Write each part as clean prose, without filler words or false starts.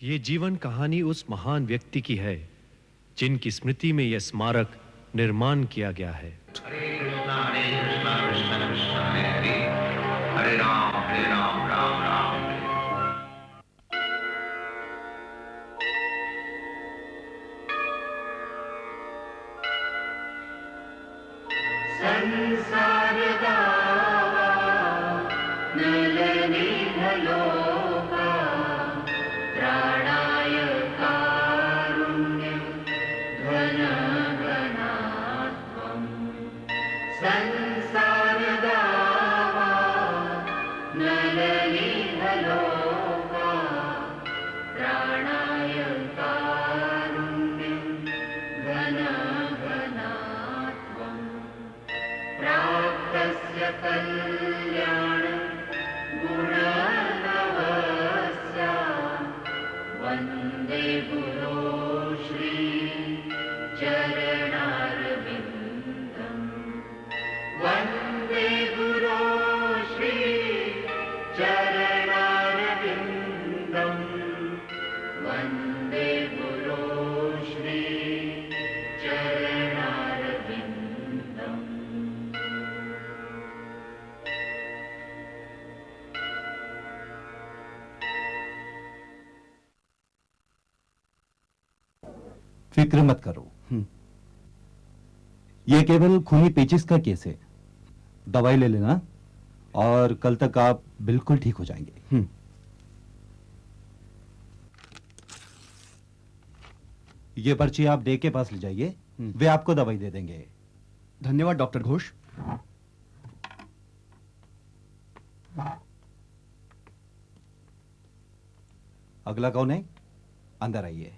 ये जीवन कहानी उस महान व्यक्ति की है जिनकी स्मृति में यह स्मारक निर्माण किया गया है। हरे कृष्णा कृष्णा कृष्णा हरे हरे, हरे राम राम राम हरे। संसार दावा नलनी भलोका प्राणाय कारुण्यं घन घनात्वं। संसार दावा नलनी भलोका प्राणाय कारुण्यं घन घनात्वं। प्राप्तस्य कल्याण गुणनवस्य वन्दे गुरो श्री चरणारविन्दं। वन्दे गुरो श्री चरणारविन्दं। वन्दे गुरो श्री चरणारविन्दम्। फिक्र मत करो, ये केवल खूनी पेचिश का केस है। दवाई ले लेना और कल तक आप बिल्कुल ठीक हो जाएंगे। ये पर्ची आप डे के पास ले जाइए, वे आपको दवाई दे देंगे। धन्यवाद डॉक्टर घोष। अगला कौन है? अंदर आइए।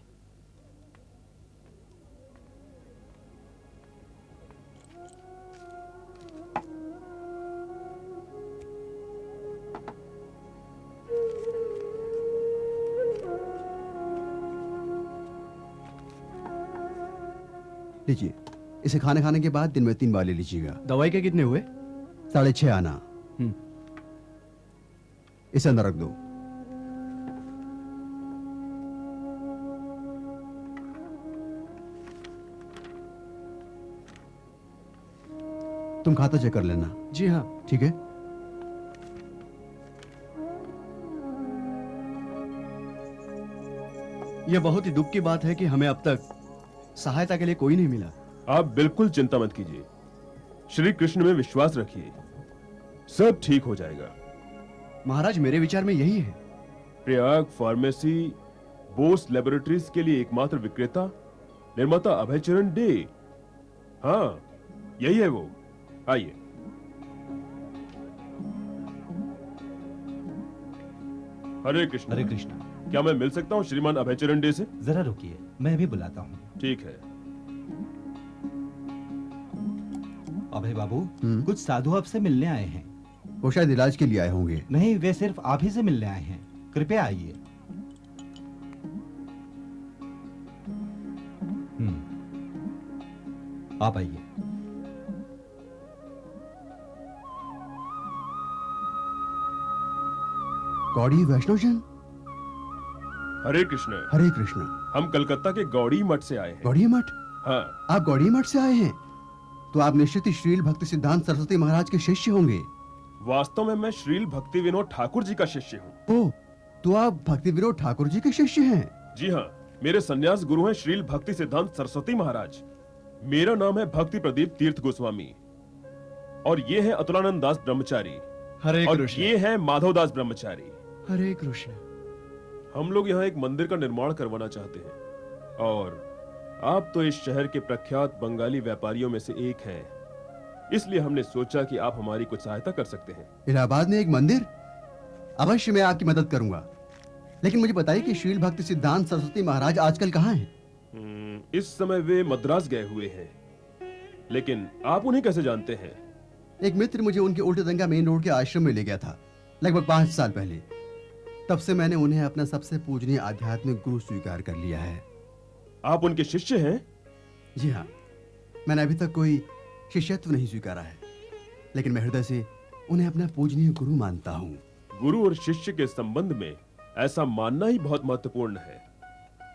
लीजिए, इसे खाने खाने के बाद दिन में 3 बार ले लीजिएगा। दवाई के कितने हुए? 6.5 आना। इसे अंदर रख दो। तुम खाता चेक कर लेना। जी हाँ। ठीक है। यह बहुत ही दुख की बात है कि हमें अब तक सहायता के लिए कोई नहीं मिला। आप बिल्कुल चिंता मत कीजिए, श्री कृष्ण में विश्वास रखिए, सब ठीक हो जाएगा। महाराज, मेरे विचार में यही है। प्रयाग फार्मेसी बोस लेबोरेटरीज के लिए एकमात्र विक्रेता निर्माता अभयचरण डे। हाँ, यही है वो। आइए। हरे कृष्ण। हरे कृष्ण। क्या मैं मिल सकता हूँ श्रीमान अभयचरण डे से? जरा रुकिए, मैं भी बुलाता हूँ। ठीक है। अभय बाबू, कुछ साधु आपसे मिलने आए हैं। वो शायद इलाज के लिए आए होंगे। नहीं, वे सिर्फ आप ही से मिलने आए हैं। कृपया आइए। आप आइए। गौड़ी वैष्णोजन। हरे कृष्ण। हरे कृष्ण। हम कलकत्ता के गौड़ी मठ से आए हैं। गौड़ी मठ? हाँ। आप गौड़ी मठ से आए हैं तो आप निश्चित ही श्रील भक्ति सिद्धांत सरस्वती महाराज के शिष्य होंगे। वास्तव में मैं श्रील भक्ति विनोद ठाकुर जी का शिष्य हूँ। ओह, तो आप भक्ति विनोद ठाकुर जी के शिष्य हैं? जी हाँ, मेरे संन्यास गुरु हैं श्रील भक्ति सिद्धांत सरस्वती महाराज। मेरा नाम है भक्ति प्रदीप तीर्थ गोस्वामी और ये है अतुलानंद दास ब्रह्मचारी। हरे और कृष्ण। ये है माधव दास ब्रह्मचारी। हरे कृष्ण। हम लोग यहाँ एक मंदिर का निर्माण करवाना चाहते हैं और आप तो इस शहर के प्रख्यात बंगाली व्यापारियों में से एक हैं, इसलिए हमने सोचा कि आप हमारी कुछ सहायता कर सकते हैं। इलाहाबाद में एक मंदिर? अवश्य मैं आपकी मदद करूंगा, लेकिन मुझे बताइए कि श्रील भक्ति सिद्धांत सरस्वती महाराज आजकल कहाँ हैं? इस समय वे मद्रास गए हुए हैं, लेकिन आप उन्हें कैसे जानते हैं? एक मित्र मुझे उनके उल्टे दंगा मेन रोड के आश्रम में ले गया था लगभग 5 साल पहले। तब से मैंने उन्हें अपना सबसे पूजनीय आध्यात्मिक गुरु स्वीकार कर लिया है। आप उनके शिष्य हैं? जी हाँ, मैंने अभी तक कोई शिष्यत्व नहीं स्वीकारा है, लेकिन मैं हृदय से उन्हें अपना पूजनीय गुरु मानता हूँ। गुरु और शिष्य के संबंध में ऐसा मानना ही बहुत महत्वपूर्ण है।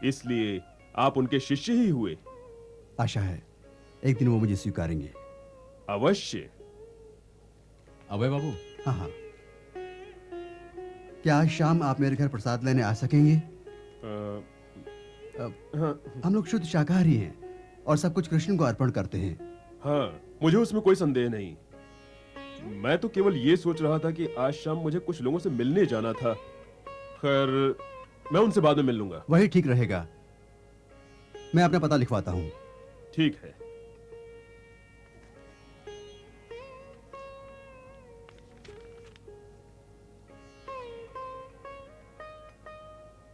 इसलिए आप उनके शिष्य ही हुए। आशा है एक दिन वो मुझे स्वीकारेंगे। अवश्य। अभय बाबू, हाँ हाँ। क्या आज शाम आप मेरे घर प्रसाद लेने आ सकेंगे? हाँ हम लोग शुद्ध शाकाहारी हैं और सब कुछ कृष्ण को अर्पण करते हैं। हाँ, मुझे उसमें कोई संदेह नहीं। मैं तो केवल ये सोच रहा था कि आज शाम मुझे कुछ लोगों से मिलने जाना था। खैर, मैं उनसे बाद में मिल लूंगा। वही ठीक रहेगा। मैं अपना पता लिखवाता हूँ। ठीक है।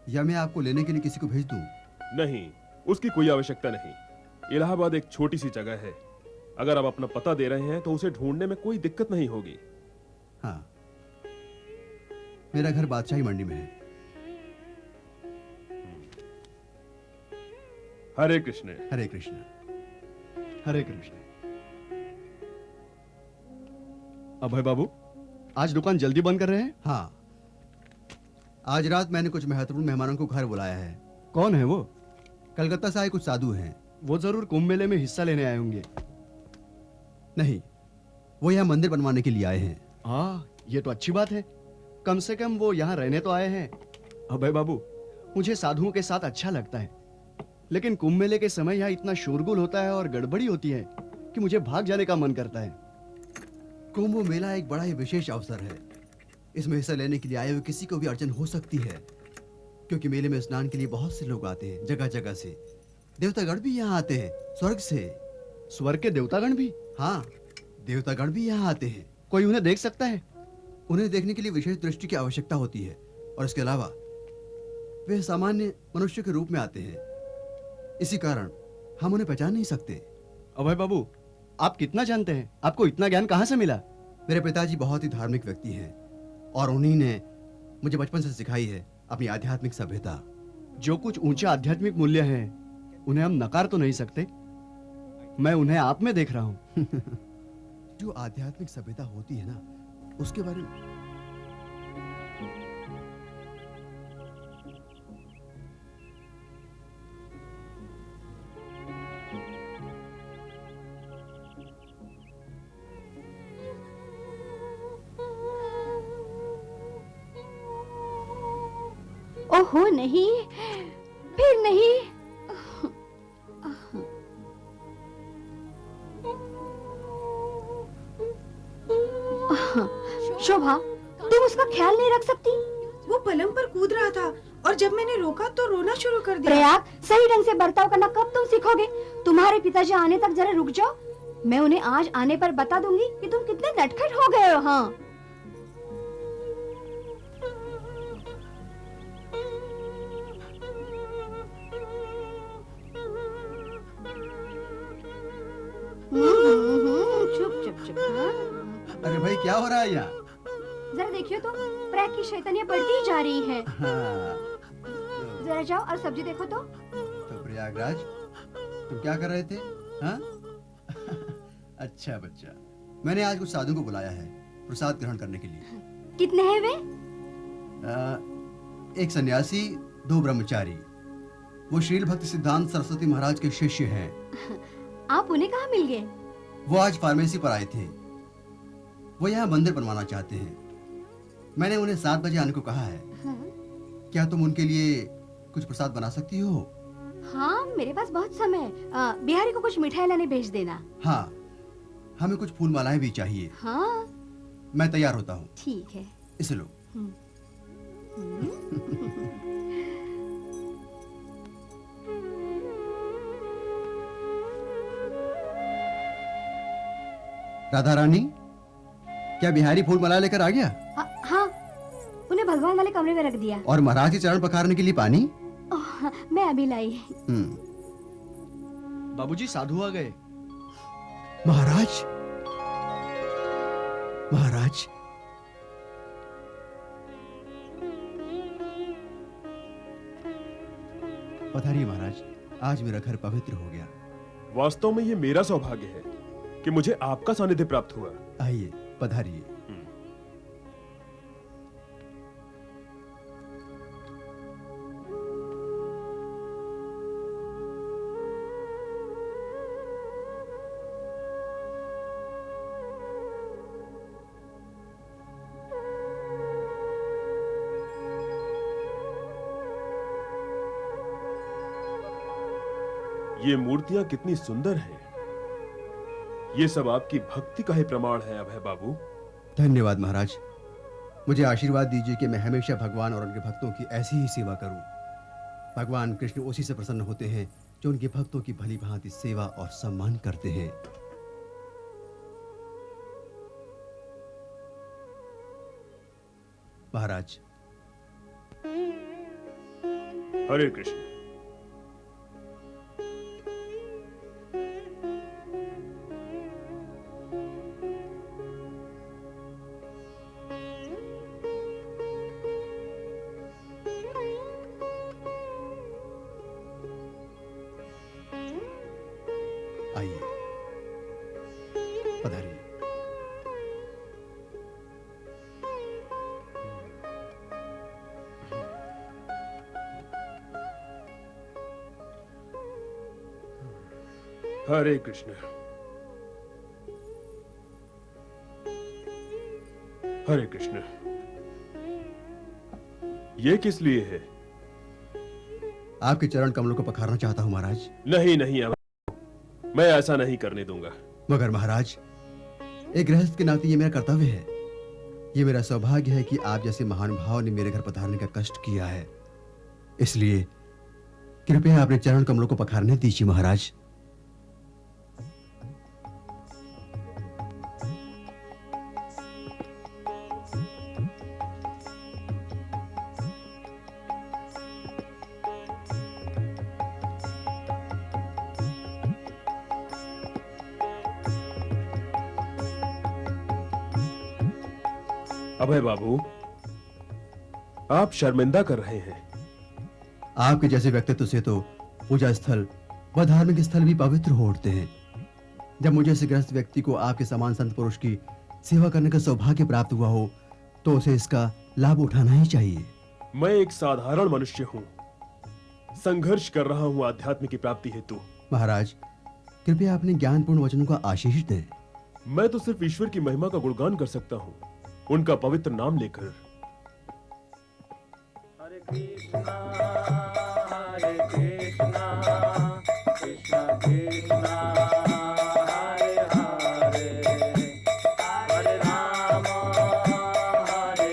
या मैं आपको लेने के लिए किसी को भेज दूं? नहीं, उसकी कोई आवश्यकता नहीं। इलाहाबाद एक छोटी सी जगह है। अगर आप अपना पता दे रहे हैं तो उसे ढूंढने में कोई दिक्कत नहीं होगी। हाँ, मेरा घर बादशाही मंडी में है। हरे कृष्ण। हरे कृष्ण। हरे कृष्ण। अभय बाबू, आज दुकान जल्दी बंद कर रहे हैं? हाँ, आज रात मैंने कुछ महत्वपूर्ण मेहमानों को घर बुलाया है। कौन है वो? कलकत्ता से आए कुछ साधु हैं। वो जरूर कुंभ मेले में हिस्सा लेने आए होंगे। नहीं, वो यहाँ मंदिर बनवाने के लिए आए हैं। हाँ, ये तो अच्छी बात है। कम से कम वो यहाँ रहने तो आए हैं। अभय बाबू, मुझे साधुओं के साथ अच्छा लगता है, लेकिन कुंभ मेले के समय यहाँ इतना शोरगुल होता है और गड़बड़ी होती है कि मुझे भाग जाने का मन करता है। कुंभ मेला एक बड़ा ही विशेष अवसर है। इसमें हिस्सा लेने के लिए आए हुए किसी को भी अड़चन हो सकती है, क्योंकि मेले में स्नान के लिए बहुत से लोग आते हैं, जगह जगह से। देवतागण भी यहाँ आते हैं, स्वर्ग से। स्वर्ग के देवतागण भी? हाँ, देवतागण भी यहाँ आते हैं। कोई उन्हें देख सकता है? उन्हें देखने के लिए विशेष दृष्टि की आवश्यकता होती है, और इसके अलावा वे सामान्य मनुष्य के रूप में आते हैं। इसी कारण हम उन्हें पहचान नहीं सकते। अभय बाबू, आप कितना जानते हैं? आपको इतना ज्ञान कहाँ से मिला? मेरे पिताजी बहुत ही धार्मिक व्यक्ति हैं, और उन्हीं ने मुझे बचपन से सिखाई है अपनी आध्यात्मिक सभ्यता। जो कुछ ऊंचे आध्यात्मिक मूल्य हैं, उन्हें हम नकार तो नहीं सकते। मैं उन्हें आप में देख रहा हूँ। जो आध्यात्मिक सभ्यता होती है ना, उसके बारे में ओहो नहीं, फिर नहीं। शोभा, तुम उसका ख्याल नहीं रख सकती? वो पलंग पर कूद रहा था और जब मैंने रोका तो रोना शुरू कर दिया। प्रयाग, सही ढंग से बर्ताव करना कब तुम सीखोगे? तुम्हारे पिताजी आने तक जरा रुक जाओ। मैं उन्हें आज आने पर बता दूंगी कि तुम कितने नटखट हो गए हो। हाँ, चुप चुप चुप। हाँ? अरे भाई, क्या हो रहा है यहाँ? जरा देखियो तो, प्रयाग की शैतानियां बढ़ती ही जा रही हैं। हाँ, जरा जाओ और सब्जी देखो तो। प्रयागराज, तुम क्या कर रहे थे? हाँ? अच्छा बच्चा, मैंने आज कुछ साधुओं को बुलाया है प्रसाद ग्रहण करने के लिए। कितने हैं वे? एक सन्यासी, 2 ब्रह्मचारी। वो शील भक्ति सिद्धांत सरस्वती महाराज के शिष्य हैं। आप उन्हें कहाँ मिल गए? वो आज फार्मेसी पर आए थे। वो यहाँ मंदिर बनवाना चाहते हैं। मैंने उन्हें 7 बजे आने को कहा है। हाँ? क्या तुम उनके लिए कुछ प्रसाद बना सकती हो? हाँ, मेरे पास बहुत समय है। बिहारी को कुछ मिठाई लाने भेज देना। हाँ, हमें कुछ फूल मालाएं भी चाहिए। हाँ, मैं तैयार होता हूँ। ठीक है। इसे लो। राधा रानी, क्या बिहारी फूल माला लेकर आ गया? हाँ, उन्हें भगवान वाले कमरे में रख दिया। और महाराज के चरण पखारने के लिए पानी? ओह, मैं अभी लाई। बाबूजी, साधु आ गए। महाराज, महाराज, पधारिए महाराज। आज मेरा घर पवित्र हो गया। वास्तव में ये मेरा सौभाग्य है कि मुझे आपका सानिध्य प्राप्त हुआ। आइए, पधारिए। ये मूर्तियां कितनी सुंदर हैं। ये सब आपकी भक्ति का ही प्रमाण है अभय बाबू। धन्यवाद महाराज। मुझे आशीर्वाद दीजिए कि मैं हमेशा भगवान और उनके भक्तों की ऐसी ही सेवा करूं। भगवान कृष्ण उसी से प्रसन्न होते हैं जो उनके भक्तों की भली भांति सेवा और सम्मान करते हैं। महाराज। हरे कृष्ण। आइए, पधारिए। हरे कृष्ण। हरे कृष्ण। ये किस लिए है? आपके चरण कमलों को पखारना चाहता हूं महाराज। नहीं नहीं अभय, मैं ऐसा नहीं करने दूंगा। मगर महाराज, एक गृहस्थ के नाते ये मेरा कर्तव्य है। ये मेरा सौभाग्य है कि आप जैसे महान भाव ने मेरे घर पधारने का कष्ट किया है। इसलिए कृपया अपने चरण कमलों को पखारने दीजिए महाराज। अभय बाबू, आप शर्मिंदा कर रहे हैं। आपके जैसे व्यक्तित्व से तो पूजा स्थल व धार्मिक स्थल भी पवित्र हो उठते हैं। जब मुझे ऐसे गृहस्थ व्यक्ति को आपके समान संत पुरुष की सेवा करने का सौभाग्य प्राप्त हुआ हो तो उसे इसका लाभ उठाना ही चाहिए। मैं एक साधारण मनुष्य हूं, संघर्ष कर रहा हूं आध्यात्म की प्राप्ति हेतु। महाराज, कृपया अपने ज्ञानपूर्ण वचनों का आशीष दें। मैं तो सिर्फ ईश्वर की महिमा का गुणगान कर सकता हूं, उनका पवित्र नाम लेकर। हरे कृष्णा कृष्णा कृष्णा हरे हरे, हरे राम राम राम हरे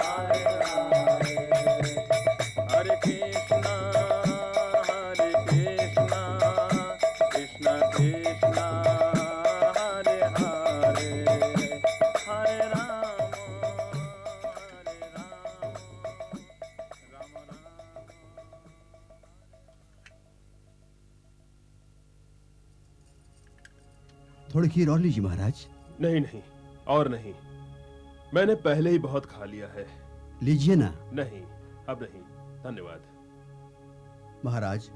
हरे, हरे कृष्णा कृष्णा कृष्णा हरे हरे, हरे राम राम राम। थोड़ी खीर और लीजिए महाराज। नहीं नहीं, और नहीं, मैंने पहले ही बहुत खा लिया है। लीजिए ना। नहीं, अब नहीं, धन्यवाद। महाराज,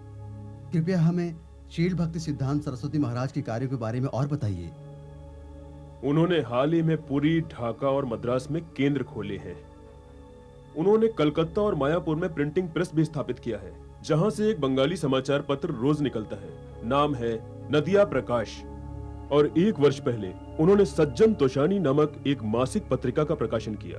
कृपया हमें शील भक्ति सिद्धांत सरस्वती महाराज के कार्यों के बारे में और बताइए। उन्होंने हाल ही में पुरी, ढाका और मद्रास में केंद्र खोले हैं। उन्होंने कलकत्ता और मायापुर में प्रिंटिंग प्रेस भी स्थापित किया है, जहां से एक बंगाली समाचार पत्र रोज निकलता है। नाम है नदिया प्रकाश। और 1 वर्ष पहले उन्होंने सज्जन तोशानी नामक एक मासिक पत्रिका का प्रकाशन किया,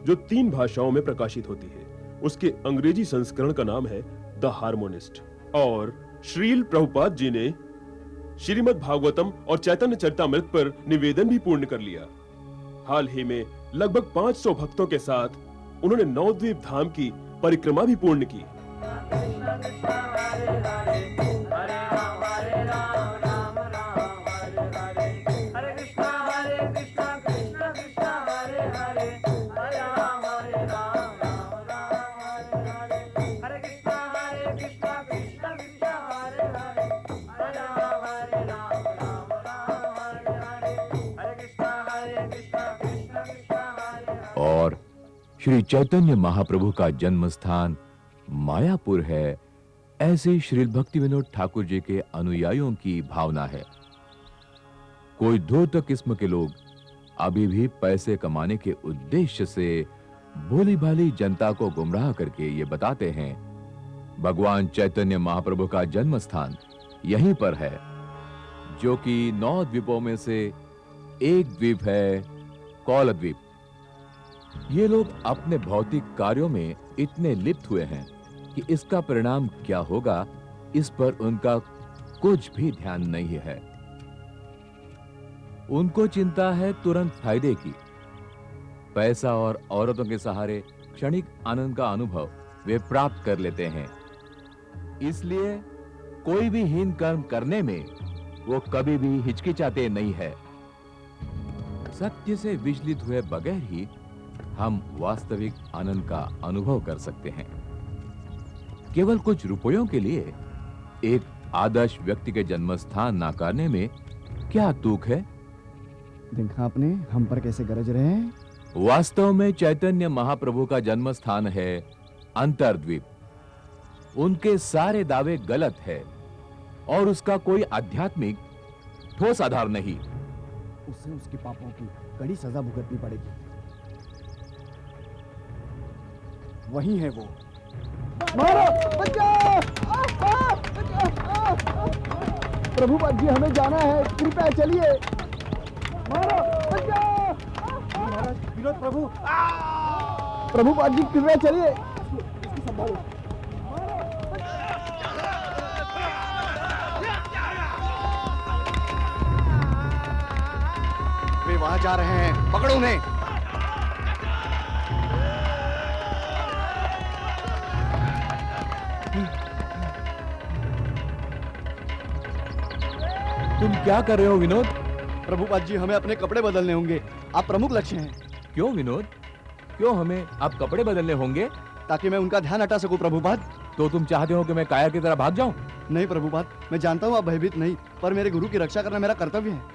जो 3 भाषाओं में प्रकाशित होती है। उसके अंग्रेजी संस्करण का नाम है द हार्मोनिस्ट। और श्रील प्रभुपाद जी ने श्रीमद् भागवतम और चैतन्य चरितामृत पर निवेदन भी पूर्ण कर लिया। हाल ही में लगभग 500 भक्तों के साथ उन्होंने नवद्वीप धाम की परिक्रमा भी पूर्ण की। कृष्णा कृष्णा हरे हरे, हरे राम राम राम हरे हरे, हरे कृष्णा कृष्णा कृष्णा हरे हरे, हरे राम राम राम हरे हरे, हरे कृष्णा कृष्णा कृष्णा हरे हरे, हरे राम राम राम हरे हरे, हरे कृष्णा कृष्णा कृष्णा हरे हरे। और श्री चैतन्य महाप्रभु का जन्म स्थान मायापुर है, ऐसे श्री भक्ति विनोद ठाकुर जी के अनुयायियों की भावना है। कोई धूर्त किस्म के लोग अभी भी पैसे कमाने के उद्देश्य से भोली भाली जनता को गुमराह करके ये बताते हैं भगवान चैतन्य महाप्रभु का जन्म स्थान यहीं पर है, जो कि 9 द्वीपों में से एक द्वीप है कौल द्वीप। ये लोग अपने भौतिक कार्यों में इतने लिप्त हुए हैं कि इसका परिणाम क्या होगा, इस पर उनका कुछ भी ध्यान नहीं है। उनको चिंता है तुरंत फायदे की। पैसा और औरतों के सहारे क्षणिक आनंद का अनुभव वे प्राप्त कर लेते हैं। इसलिए कोई भी हीन कर्म करने में वो कभी भी हिचकिचाते नहीं है। सत्य से विचलित हुए बगैर ही हम वास्तविक आनंद का अनुभव कर सकते हैं। केवल कुछ रुपयों के लिए एक आदर्श व्यक्ति के जन्म स्थान नाकारने में क्या तुक है? देखा आपने हम पर कैसे गरज रहे हैं? वास्तव में चैतन्य महाप्रभु का जन्म स्थान है अंतर्द्वीप। उनके सारे दावे गलत है और उसका कोई आध्यात्मिक ठोस आधार नहीं। उसे उसके पापों की कड़ी सजा भुगतनी पड़ेगी। वही है वो। मारो! बचाओ! प्रभुपाद जी, हमें जाना है, कृपया चलिए। मारो! बचाओ! महाराज विनोद प्रभु! प्रभुपाद जी, कृपया चलिए। इसको संभालो। वे वहां जा रहे हैं, पकड़ो उन्हें। तुम क्या कर रहे हो विनोद? प्रभुपाद जी, हमें अपने कपड़े बदलने होंगे। आप प्रमुख लक्ष्य हैं। क्यों विनोद? क्यों हमें अब कपड़े बदलने होंगे? ताकि मैं उनका ध्यान हटा सकूं प्रभुपाद। तो तुम चाहते हो कि मैं कायर की तरह भाग जाऊं? नहीं प्रभुपाद, मैं जानता हूं आप भयभीत नहीं, पर मेरे गुरु की रक्षा करना मेरा कर्तव्य है।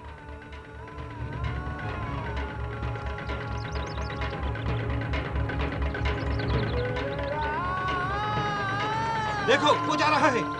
देखो, वो जा रहा है।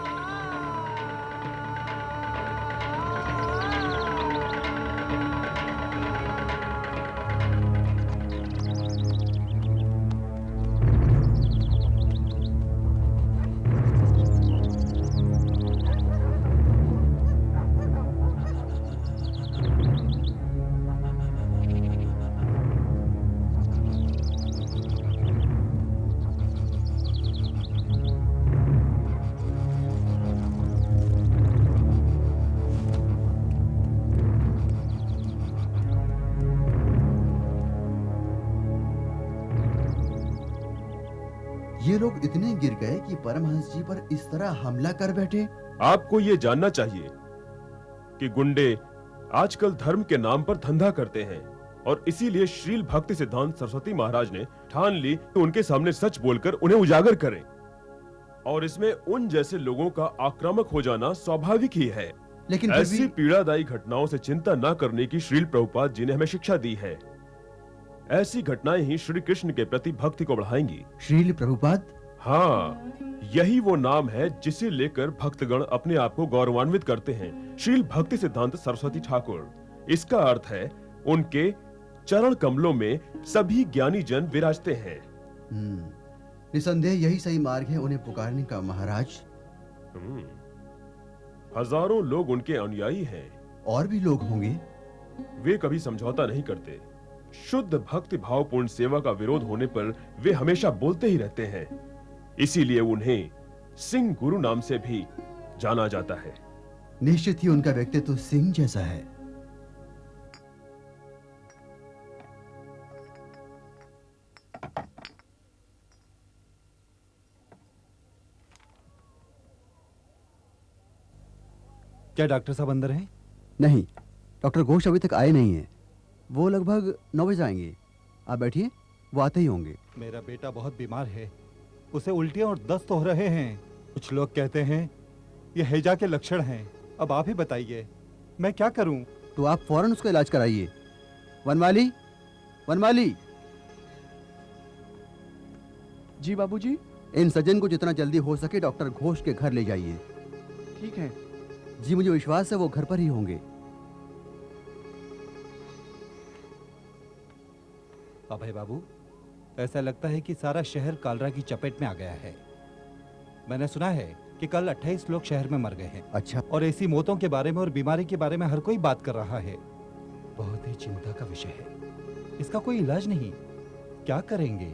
ये लोग इतने गिर गए कि परमहंस जी पर इस तरह हमला कर बैठे। आपको ये जानना चाहिए कि गुंडे आजकल धर्म के नाम पर धंधा करते हैं और इसीलिए श्रील भक्ति सिद्धांत सरस्वती महाराज ने ठान ली कि उनके सामने सच बोलकर उन्हें उजागर करें। और इसमें उन जैसे लोगों का आक्रामक हो जाना स्वाभाविक ही है। लेकिन ऐसी पीड़ादायी घटनाओं से चिंता न करने की श्रील प्रभुपाद जी ने हमें शिक्षा दी है। ऐसी घटनाएं ही श्री कृष्ण के प्रति भक्ति को बढ़ाएंगी। श्रील प्रभुपाद? हाँ, यही वो नाम है जिसे लेकर भक्तगण अपने आप को गौरवान्वित करते हैं, श्रील भक्ति सिद्धांत सरस्वती ठाकुर। इसका अर्थ है उनके चरण कमलों में सभी ज्ञानी जन विराजते हैं। निसंदेह यही सही मार्ग है उन्हें पुकारने का महाराज। हजारों लोग उनके अनुयायी हैं। और भी लोग होंगे। वे कभी समझौता नहीं करते। शुद्ध भक्ति भावपूर्ण सेवा का विरोध होने पर वे हमेशा बोलते ही रहते हैं। इसीलिए उन्हें सिंह गुरु नाम से भी जाना जाता है। निश्चित ही उनका व्यक्तित्व सिंह जैसा है। क्या डॉक्टर साहब अंदर हैं? नहीं, डॉक्टर घोष अभी तक आए नहीं हैं। वो लगभग 9 बजे आएंगे। आप बैठिए, वो आते ही होंगे। मेरा बेटा बहुत बीमार है, उसे उल्टियां और दस्त हो रहे हैं। कुछ लोग कहते हैं ये हैजा के लक्षण हैं। अब आप ही बताइए, मैं क्या करूं? तो आप फौरन उसका इलाज कराइए। वनमाली, वनमाली। जी बाबूजी। इन सज्जन को जितना जल्दी हो सके डॉक्टर घोष के घर ले जाइए। ठीक है जी, मुझे विश्वास है वो घर पर ही होंगे। अभय बाबू, ऐसा लगता है कि सारा शहर कालरा की चपेट में आ गया है। मैंने सुना है कि कल 28 लोग शहर में मर गए हैं। अच्छा। और ऐसी मौतों के बारे में और बीमारी के बारे में हर कोई बात कर रहा है। बहुत ही चिंता का विषय है। इसका कोई इलाज नहीं, क्या करेंगे?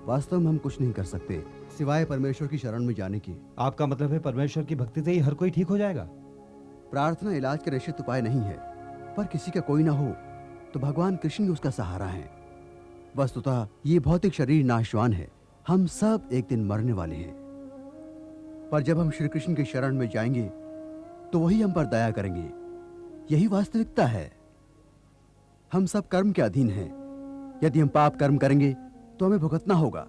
वास्तव में हम कुछ नहीं कर सकते। सिवाय परमेश्वर की शरण में जाने के। आपका मतलब है परमेश्वर की भक्ति से ही हर कोई ठीक हो जाएगा? प्रार्थना इलाज का निश्चित उपाय नहीं है, पर किसी का कोई ना हो तो भगवान कृष्ण ही उसका सहारा है। वस्तुतः ये भौतिक शरीर नाशवान है, हम सब एक दिन मरने वाले हैं। पर जब हम श्री कृष्ण की शरण में जाएंगे तो वही हम पर दया करेंगे। यही वास्तविकता है। हम सब कर्म के अधीन हैं। यदि हम पाप कर्म करेंगे तो हमें भुगतना होगा,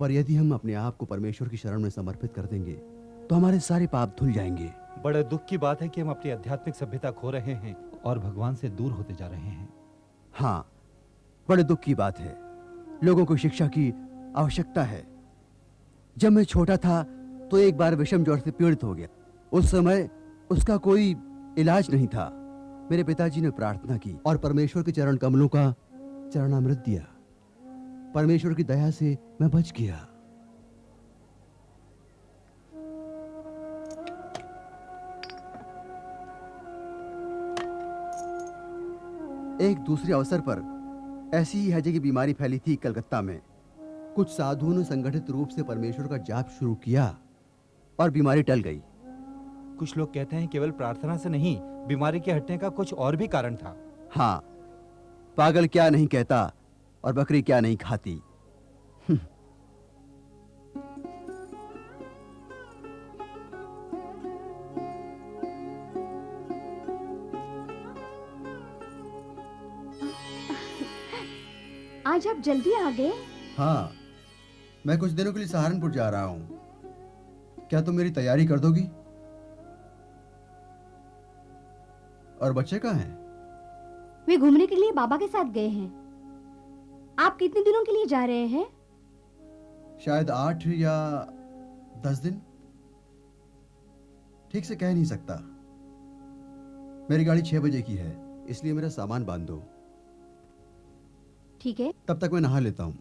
पर यदि हम अपने आप को परमेश्वर की शरण में समर्पित कर देंगे तो हमारे सारे पाप धुल जाएंगे। बड़े दुख की बात है कि हम अपनी आध्यात्मिक सभ्यता खो रहे हैं और भगवान से दूर होते जा रहे हैं। हाँ, बड़े दुख की बात है। लोगों को शिक्षा की आवश्यकता है। जब मैं छोटा था तो एक बार विषम ज्वर से पीड़ित हो गया। उस समय उसका कोई इलाज नहीं था। मेरे पिताजी ने प्रार्थना की और परमेश्वर के चरण कमलों का चरणामृत दिया। परमेश्वर की दया से मैं बच गया। एक दूसरे अवसर पर ऐसी ही हैजे की बीमारी फैली थी कलकत्ता में। कुछ साधुओं ने संगठित रूप से परमेश्वर का जाप शुरू किया और बीमारी टल गई। कुछ लोग कहते हैं केवल प्रार्थना से नहीं, बीमारी के हटने का कुछ और भी कारण था। हाँ, पागल क्या नहीं कहता और बकरी क्या नहीं खाती। आज आप जल्दी आ गए? हाँ, मैं कुछ दिनों के लिए सहारनपुर जा रहा हूँ। क्या तुम मेरी तैयारी कर दोगी? और बच्चे कहाँ हैं? वे घूमने के लिए बाबा के साथ गए हैं। आप कितने दिनों के लिए जा रहे हैं? शायद 8 या 10 दिन। ठीक से कह नहीं सकता। मेरी गाड़ी 6 बजे की है, इसलिए मेरा सामान बांध दो। ठीक है। तब तक मैं नहा लेता हूँ।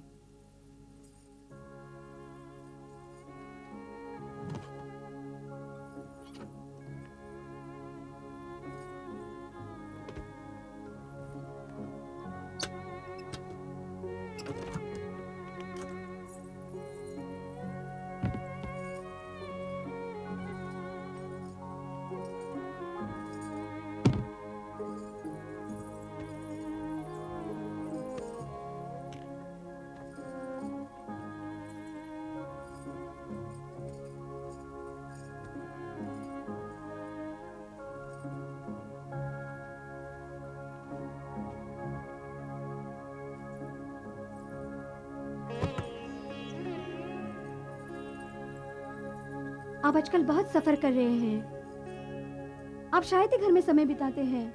आप आजकल बहुत सफर कर रहे हैं। आप शायद ही घर में समय बिताते हैं।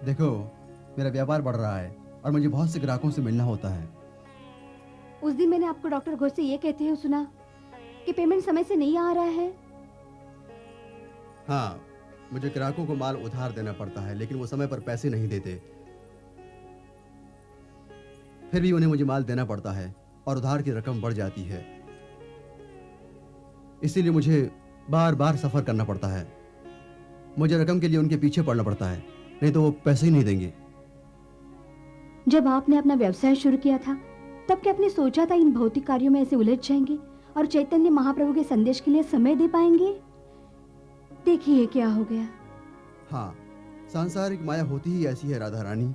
देखो, मेरा व्यापार बढ़ रहा है और मुझे बहुत से ग्राहकों से मिलना होता है। उस दिन मैंने आपको डॉक्टर घोष से ये कहते हुए सुना कि पेमेंट समय से नहीं आ रहा है। हाँ, मुझे ग्राहकों को माल उधार देना पड़ता है, लेकिन वो समय पर पैसे नहीं देते। फिर भी उन्हें मुझे माल देना पड़ता है और उधार की रकम बढ़ जाती है। इसीलिए मुझे बार बार सफर करना पड़ता है। मुझे रकम के लिए उनके पीछे पड़ना पड़ता है, नहीं तो वो पैसे ही नहीं देंगे। जब आपने अपना व्यवसाय शुरू किया था तब क्या आपने सोचा था इन भौतिक कार्यों में ऐसे उलझ जाएंगे और चैतन्य महाप्रभु के संदेश के लिए समय दे पाएंगे? देखिए क्या हो गया। हाँ, सांसारिक माया होती ही ऐसी है राधा रानी।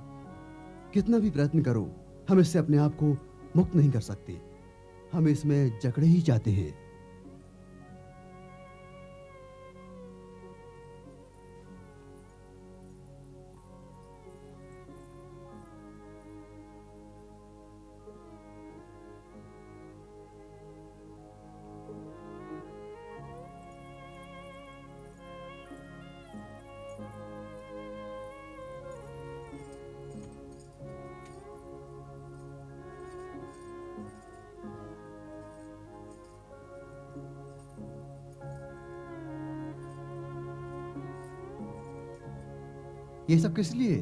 कितना भी प्रयत्न करो, हम इससे अपने आप को मुक्त नहीं कर सकते। हम इसमें जकड़े ही जाते हैं। ये सब किस लिए?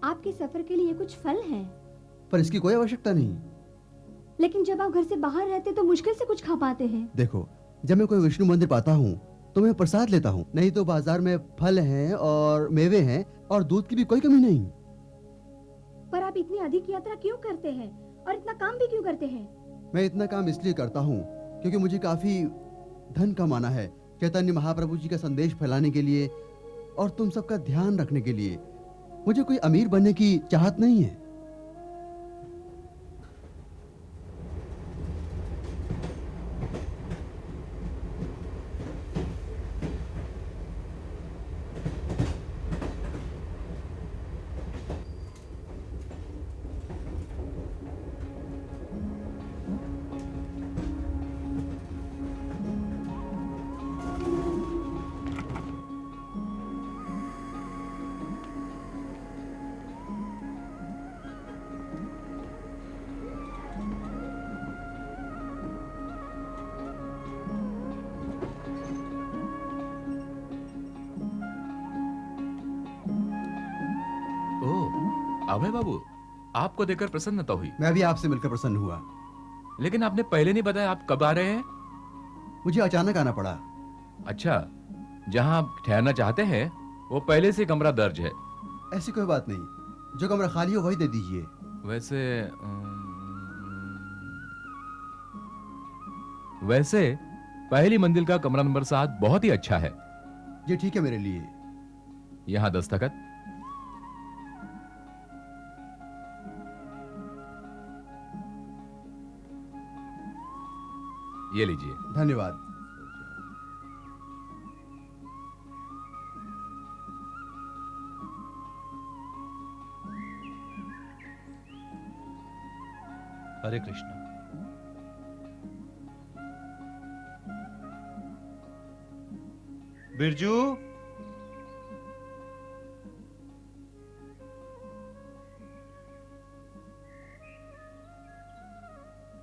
आपके सफर के लिए कुछ फल हैं। पर इसकी कोई आवश्यकता नहीं। लेकिन जब आप घर से बाहर रहते तो मुश्किल से कुछ खा पाते हैं। देखो, जब मैं कोई विष्णु मंदिर पाता हूँ तो मैं प्रसाद लेता हूँ, नहीं तो बाजार में फल हैं और मेवे हैं और दूध की भी कोई कमी नहीं। पर आप इतनी अधिक यात्रा क्यों करते हैं और इतना काम भी क्यों करते हैं? मैं इतना काम इसलिए करता हूँ क्योंकि मुझे काफी धन कमाना है चैतन्य महाप्रभु जी का संदेश फैलाने के लिए और तुम सबका ध्यान रखने के लिए। मुझे कोई अमीर बनने की चाहत नहीं है। अभय बाबू, आपको देखकर प्रसन्नता हुई। मैं भी आपसे मिलकर प्रसन्न हुआ। लेकिन आपने पहले नहीं बताया आप कब आ रहे हैं? मुझे अचानक आना पड़ा। अच्छा, जहां आप ठहरना चाहते हैं वो पहले से कमरा दर्ज है। ऐसी कोई बात नहीं, जो कमरा खाली हो वही दे दीजिए। वैसे पहली मंजिल का कमरा नंबर 7 बहुत ही अच्छा है। ये ठीक है मेरे लिए। यहां दस्तखत। ये लीजिए। धन्यवाद। हरे कृष्ण। बिरजू,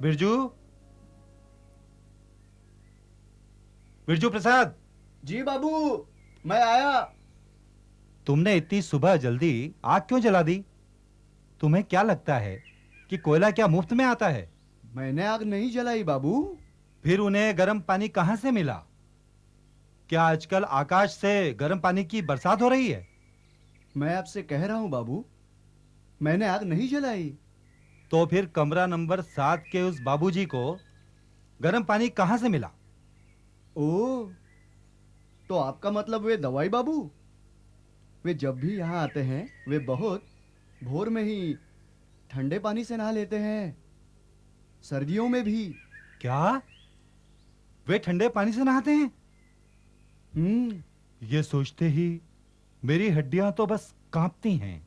बिरजू, बिरजू प्रसाद। जी बाबू, मैं आया। तुमने इतनी सुबह जल्दी आग क्यों जला दी? तुम्हें क्या लगता है कि कोयला क्या मुफ्त में आता है? मैंने आग नहीं जलाई बाबू। फिर उन्हें गर्म पानी कहां से मिला? क्या आजकल आकाश से गर्म पानी की बरसात हो रही है? मैं आपसे कह रहा हूं बाबू, मैंने आग नहीं जलाई। तो फिर कमरा नंबर 7 के उस बाबूजी को गर्म पानी कहां से मिला? ओ, तो आपका मतलब वे दवाई बाबू? वे जब भी यहाँ आते हैं वे बहुत भोर में ही ठंडे पानी से नहा लेते हैं, सर्दियों में भी। क्या वे ठंडे पानी से नहाते हैं? ये सोचते ही मेरी हड्डियां तो बस कांपती हैं।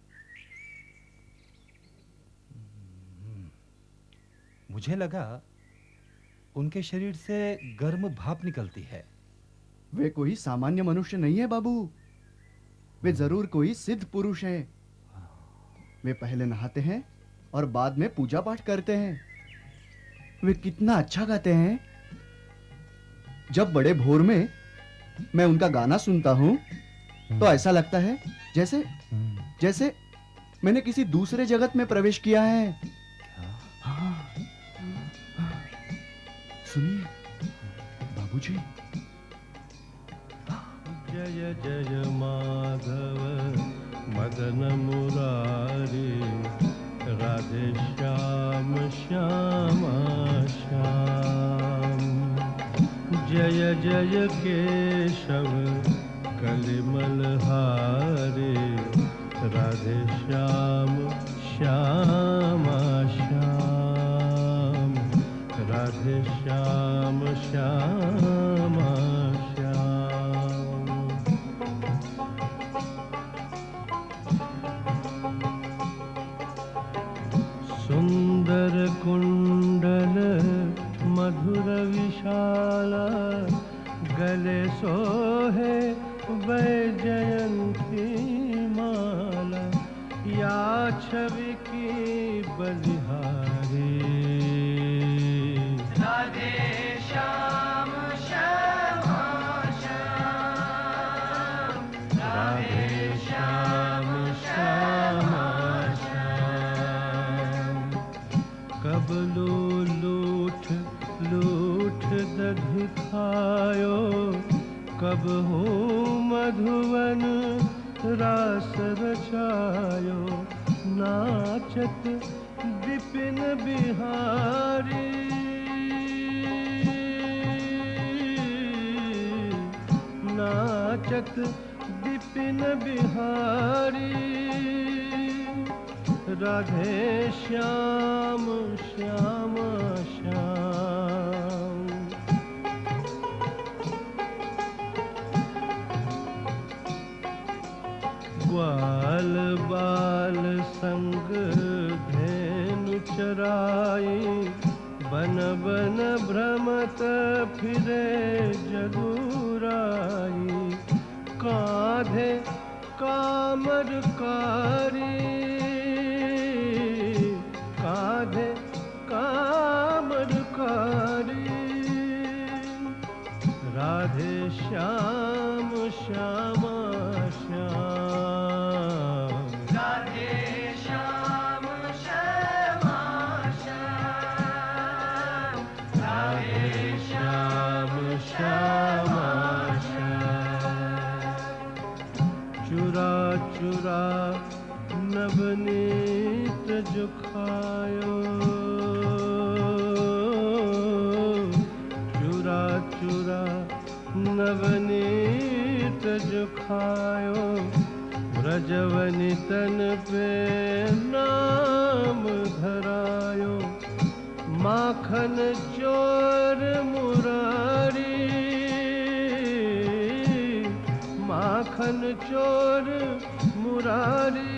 मुझे लगा उनके शरीर से गर्म भाप निकलती है। वे कोई सामान्य मनुष्य नहीं है बाबू, वे जरूर कोई सिद्ध पुरुष हैं। वे पहले नहाते हैं और बाद में पूजा पाठ करते हैं। वे कितना अच्छा गाते हैं। जब बड़े भोर में मैं उनका गाना सुनता हूं तो ऐसा लगता है जैसे जैसे मैंने किसी दूसरे जगत में प्रवेश किया है। हाँ, सुनिए बाबूजी। जय जय माधव मदन मुरारी, राधे श्याम श्यामा श्याम। जय जय केशव कलिमल हारे, राधे श्याम श्यामा श्याम। राधे श्याम श्यामा श्याम। सुंदर कुंडल मधुर विशाला, गले सोहे वैजयंती माला। या छवि की बलिहारी, राधे श्याम श्यामा श्याम। राधे श्याम श्यामा श्याम। कब लूठ लूठ दधि खायो, कब हो मधुवन रास रचायो। नाचत विपिन बिहारी, नाचत विपिन बिहारी राधे श्याम श्याम श्याम। ग्वाल बाल संग धेनु चराई बन बन भ्रमत फिरे जदुराई। कांधे कामरकारी कांधे कामरकारी राधे श्याम श्याम श्याम। राधे श्याम श्याम श्याम। राधे श्याम श्याम श्याम। चुरा चुरा नवनीत जुखायो चुरा चुरा नवनीत जुखायो। ब्रजवनि तन पे नाम धरायो। माखन चोर मुरारी माखन चोर मुरारी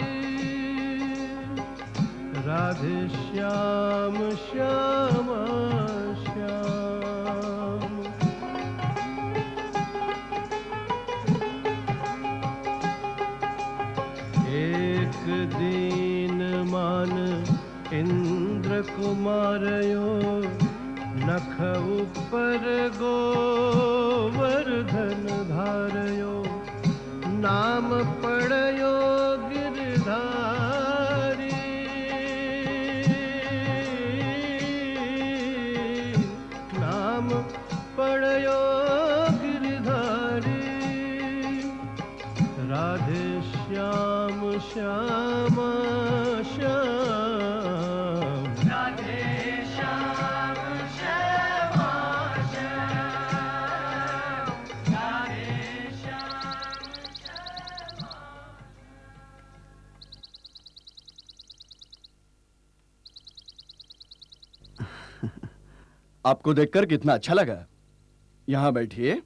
राधे श्याम श्याम श्याम। एक दीन मान इंद्र कुमारयो नख ऊपर गोवर्धन धारयो। नाम पड़यो गिरधारी नाम पड़यो गिरधारी राधे श्याम श्याम श्याम। राधे श्याम श्याम श्याम। राधे श्याम श्याम। आपको देखकर कितना अच्छा लगा। यहां बैठिए।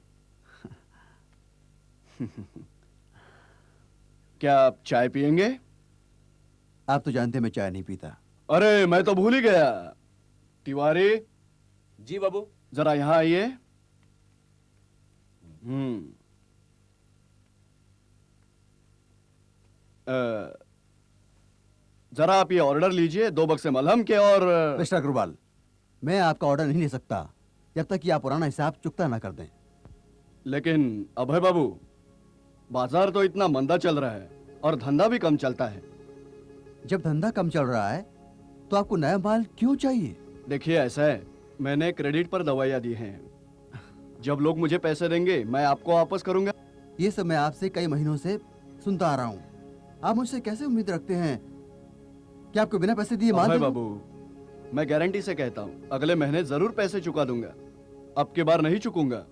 क्या आप चाय पियेंगे? आप तो जानते हैं मैं चाय नहीं पीता। अरे मैं तो भूल ही गया। तिवारी जी बाबू। जरा यहां आइए। जरा आप ये ऑर्डर लीजिए, 2 बक्से मलहम के और मिस्टर अग्रवाल, मैं आपका ऑर्डर नहीं ले सकता जब तक कि आप पुराना हिसाब चुकता ना कर दें। लेकिन अभय बाबू, बाजार तो इतना मंदा चल रहा है और धंधा भी कम चलता है। जब धंधा कम चल रहा है तो आपको नया माल क्यों चाहिए? देखिए ऐसा है, मैंने क्रेडिट पर दवाइयाँ दी हैं। जब लोग मुझे पैसे देंगे मैं आपको वापस करूंगा। ये सब मैं आपसे कई महीनों से सुनता आ रहा हूँ। आप मुझसे कैसे उम्मीद रखते हैं कि आपको बिना पैसे दिए माल अभय दूं? बाबू, मैं गारंटी से कहता हूँ अगले महीने जरूर पैसे चुका दूंगा। अब की बार नहीं चुकूंगा।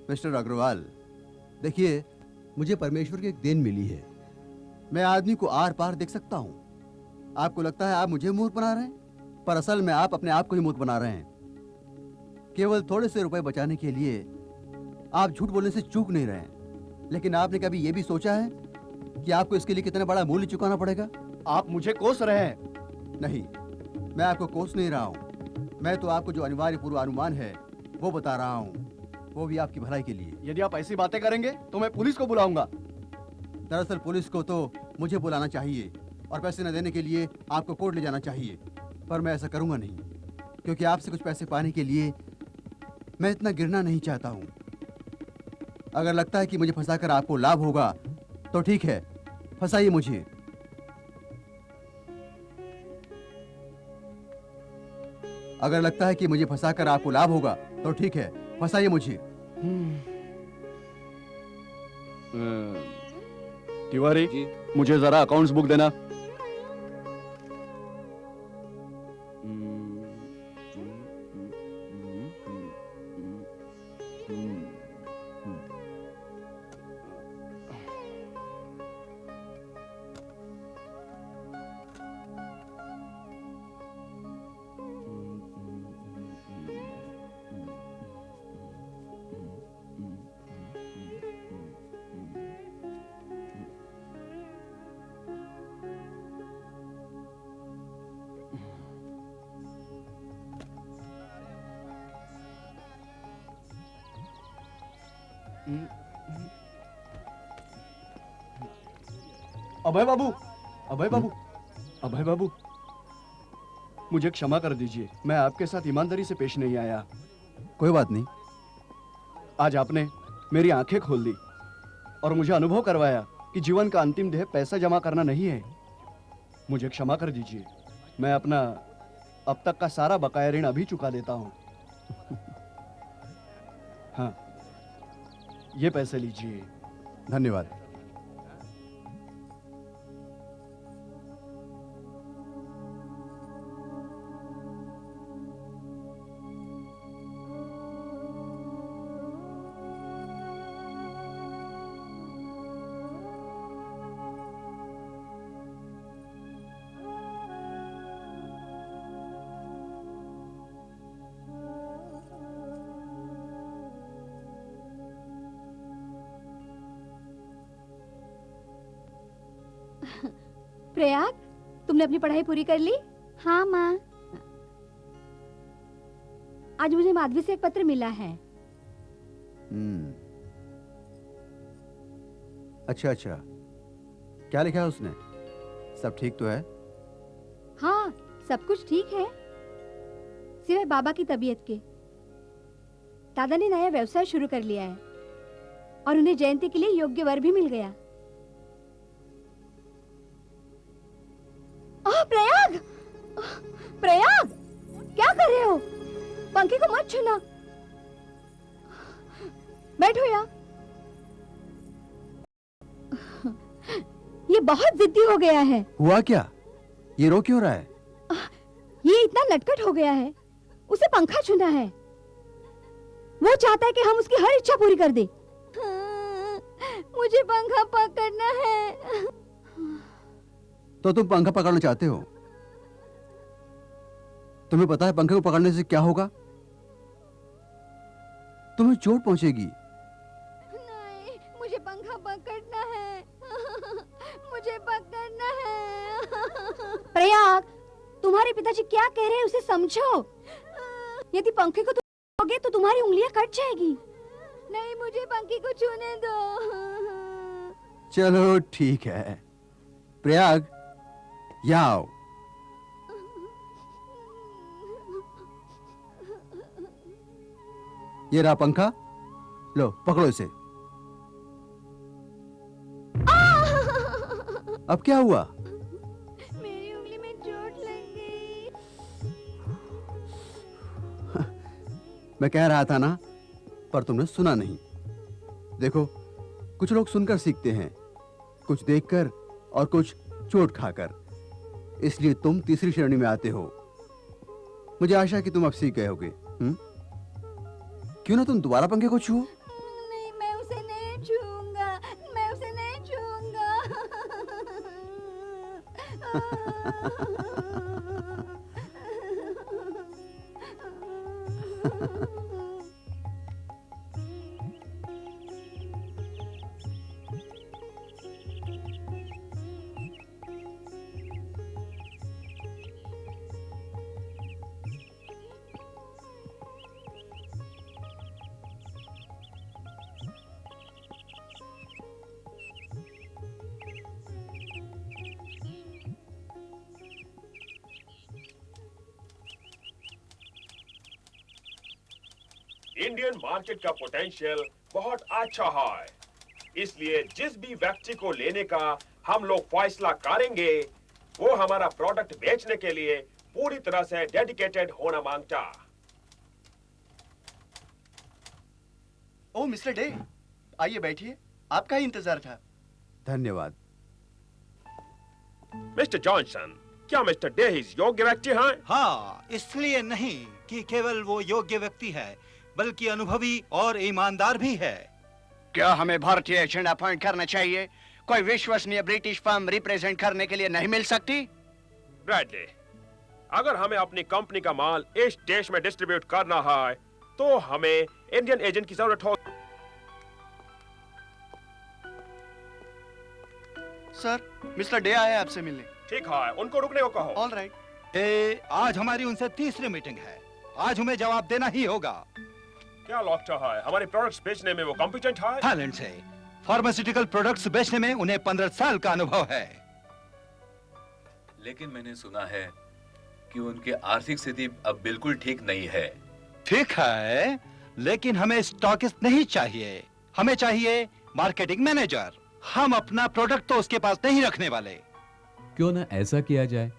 मिस्टर अग्रवाल, देखिए मुझे परमेश्वर की एक देन मिली है। मैं आदमी को आर पार देख सकता हूँ। आपको लगता है आप मुझे मूर्ख बना रहे हैं, पर असल में आप अपने आप को ही मूर्ख बना रहे हैं। केवल थोड़े से रुपए बचाने के लिए आप झूठ बोलने से चूक नहीं रहे हैं। लेकिन आपने कभी ये भी सोचा है कि आपको इसके लिए कितना बड़ा मूल्य चुकाना पड़ेगा? आप मुझे कोस रहे हैं। नहीं, मैं आपको कोस नहीं रहा हूँ। मैं तो आपको जो अनिवार्य पूर्वानुमान है वो बता रहा हूँ, वो भी आपकी भलाई के लिए। यदि आप ऐसी बातें करेंगे तो मैं पुलिस को बुलाऊंगा। दरअसल पुलिस को तो मुझे बुलाना चाहिए और पैसे न देने के लिए आपको कोर्ट ले जाना चाहिए, पर मैं ऐसा करूंगा नहीं, क्योंकि आपसे कुछ पैसे पाने के लिए मैं इतना गिरना नहीं चाहता हूं। अगर लगता है कि मुझे फंसाकर आपको लाभ होगा तो ठीक है, फंसाइए मुझे। अगर लगता है कि मुझे फंसाकर आपको लाभ होगा तो ठीक है, फंसाइए मुझे। तिवारी, मुझे जरा अकाउंट्स बुक देना। अभय बाबू, अभय बाबू, अभय बाबू, मुझे क्षमा कर दीजिए, मैं आपके साथ ईमानदारी से पेश नहीं आया। कोई बात नहीं। आज आपने मेरी आंखें खोल दी और मुझे अनुभव करवाया कि जीवन का अंतिम ध्येय पैसा जमा करना नहीं है। मुझे क्षमा कर दीजिए, मैं अपना अब तक का सारा बकाया ऋण अभी चुका देता हूँ। हाँ, ये पैसे लीजिए। धन्यवाद। प्रयाग, तुमने अपनी पढ़ाई पूरी कर ली? हाँ माँ। आज मुझे माधवी से एक पत्र मिला है। अच्छा अच्छा, क्या लिखा है उसने? सब ठीक तो है? हाँ, सब कुछ ठीक है, सिवाय बाबा की तबीयत के। दादा ने नया व्यवसाय शुरू कर लिया है और उन्हें जयंती के लिए योग्य वर भी मिल गया। प्रयाग, प्रयाग, क्या कर रहे हो? पंखे को मत छूना। बैठो यहाँ। ये बहुत जिद्दी हो गया है। हुआ क्या? ये रो क्यों रहा है? ये इतना नटखट हो गया है, उसे पंखा छूना है। वो चाहता है कि हम उसकी हर इच्छा पूरी कर दे। मुझे पंखा पकड़ना है। तो तुम पंखा पकड़ना चाहते हो? तुम्हें पता है पंखे को पकड़ने से क्या होगा? तुम्हें चोट पहुंचेगी। नहीं, मुझे पंखा पकड़ना है। मुझे पकड़ना है। प्रयाग, तुम्हारे पिताजी क्या कह रहे हैं उसे समझो। यदि पंखे को तुम छूओगे तो तुम्हारी उंगलियां कट जाएगी। नहीं, मुझे पंखे को छूने दो। चलो ठीक है। प्रयाग, यहाँ आओ। ये रहा पंखा, लो पकड़ो इसे। अब क्या हुआ? मेरी उंगली में चोट लग गई। मैं कह रहा था ना, पर तुमने सुना नहीं। देखो, कुछ लोग सुनकर सीखते हैं, कुछ देखकर और कुछ चोट खाकर। इसलिए तुम तीसरी श्रेणी में आते हो। मुझे आशा है कि तुम अब सीख गए होगे। क्यों ना तुम दोबारा पंखे को छुओ। नहीं, मैं उसे नहीं छूऊंगा, मैं उसे नहीं छूऊंगा। इंडियन मार्केट का पोटेंशियल बहुत अच्छा है, इसलिए जिस भी व्यक्ति को लेने का हम लोग फैसला करेंगे, वो हमारा प्रोडक्ट बेचने के लिए पूरी तरह से डेडिकेटेड होना मांगता। ओ मिस्टर डे, आइए बैठिए, आपका ही इंतजार था। धन्यवाद। मिस्टर जॉनसन, क्या मिस्टर डे इस योग्य व्यक्ति हैं? हाँ, इसलिए नहीं कि केवल वो योग्य व्यक्ति है, बल्कि अनुभवी और ईमानदार भी है। क्या हमें भारतीय एजेंट अपॉइंट करना चाहिए? कोई विश्वसनीय ब्रिटिश फर्म रिप्रेजेंट करने के लिए नहीं मिल सकती? ब्रैडली, अगर हमें अपनी कंपनी का माल इस देश में डिस्ट्रीब्यूट करना है, तो हमें इंडियन एजेंट की जरूरत हो। सर, मिस्टर डे आए आपसे मिलने। ठीक है, उनको रुकने को कहो। All right. आज हमारी उनसे तीसरी मीटिंग है, आज हमें जवाब देना ही होगा। क्या लगता है हमारे प्रोडक्ट्स बेचने में वो कॉम्पिटेंट है? टैलेंट है। फार्मास्यूटिकल प्रोडक्ट्स बेचने में उन्हें 15 साल का अनुभव है। लेकिन मैंने सुना है कि उनकी आर्थिक स्थिति अब बिल्कुल ठीक नहीं है। ठीक है, लेकिन हमें स्टॉकिस्ट नहीं चाहिए, हमें चाहिए मार्केटिंग मैनेजर। हम अपना प्रोडक्ट तो उसके पास नहीं रखने वाले। क्यों ना ऐसा किया जाए,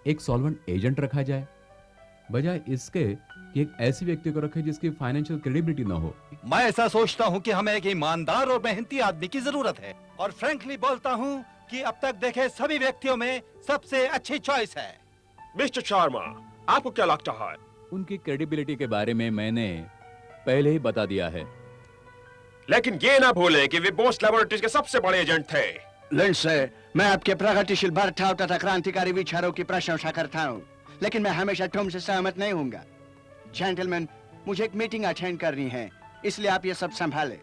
एक सॉल्वेंट एजेंट रखा जाए, बजाय इसके कि एक ऐसे व्यक्ति को रखे जिसकी फाइनेंशियल क्रेडिबिलिटी ना हो। मैं ऐसा सोचता हूँ कि हमें एक ईमानदार और मेहनती आदमी की जरूरत है, और फ्रैंकली बोलता हूँ कि अब तक देखे सभी व्यक्तियों में सबसे अच्छी चॉइस है। मिस्टर शर्मा, आपको क्या लगता है? उनकी क्रेडिबिलिटी के बारे में मैंने पहले ही बता दिया है। लेकिन ये ना भूलें कि वे बोस लैबोरेटरीज के सबसे बड़े एजेंट थे। लिंडसे, मैं आपके प्रगतिशील बर्ताव तथा क्रांतिकारी विचारों की प्रशंसा करता हूँ, लेकिन मैं हमेशा तुमसे सहमत नहीं हूँगा। जेंटलमैन, मुझे एक मीटिंग अटेंड करनी है, इसलिए आप ये सब संभालें।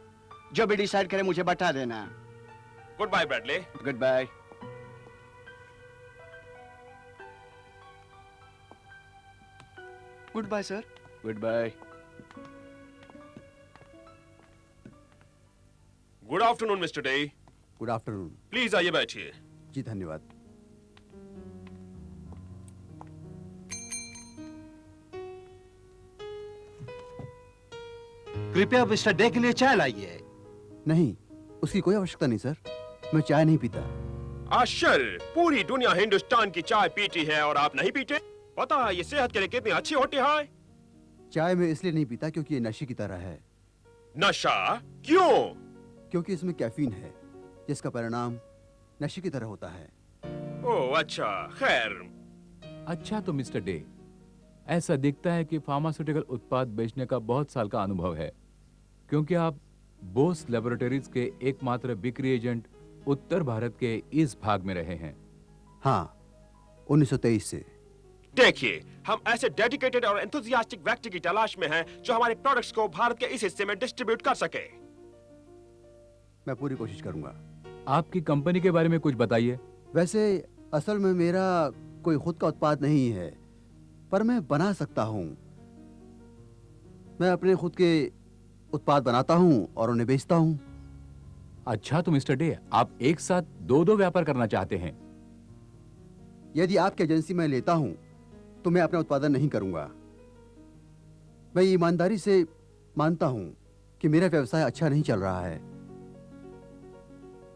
जो भी डिसाइड करे मुझे बता देना। Good bye Bradley. Good bye. Good bye sir. Good bye. Good afternoon Mister Day. Good afternoon. Please आइए बैठिए। जी धन्यवाद। कृपया मिस्टर डे के लिए चाय लाइए। नहीं, उसकी कोई आवश्यकता नहीं सर, मैं चाय नहीं पीता। आश्चर्य, पूरी दुनिया हिंदुस्तान की चाय पीती है और आप नहीं पीते? पता है ये सेहत के लिए कितनी अच्छी होती है? चाय मैं इसलिए नहीं पीता क्योंकि ये नशे की तरह है। नशा? क्यों? क्योंकि इसमें कैफीन है, जिसका परिणाम नशे की तरह होता है। ओह अच्छा, खैर। अच्छा तो मिस्टर डे, ऐसा दिखता है कि फार्मास्यूटिकल उत्पाद बेचने का बहुत साल का अनुभव है, क्योंकि आप बोस लैबोरेटरीज के एकमात्र बिक्री एजेंट उत्तर भारत के इस भाग में रहे हैं। हाँ, 1923 से। देखिए, हम ऐसे डेडिकेटेड और एंथुसियास्टिक व्यक्ति की तलाश में हैं जो हमारे प्रोडक्ट्स को भारत के इस हिस्से में डिस्ट्रीब्यूट कर सके। मैं पूरी कोशिश करूंगा। आपकी कंपनी के बारे में कुछ बताइए। वैसे असल में मेरा कोई खुद का उत्पाद नहीं है, पर मैं बना सकता हूं। मैं अपने खुद के उत्पाद बनाता हूं और उन्हें बेचता हूं। अच्छा तो मिस्टर डे, आप एक साथ दो व्यापार करना चाहते हैं? यदि आपकी एजेंसी में लेता हूं तो मैं अपना उत्पादन नहीं करूंगा। मैं ईमानदारी से मानता हूं कि मेरा व्यवसाय अच्छा नहीं चल रहा है,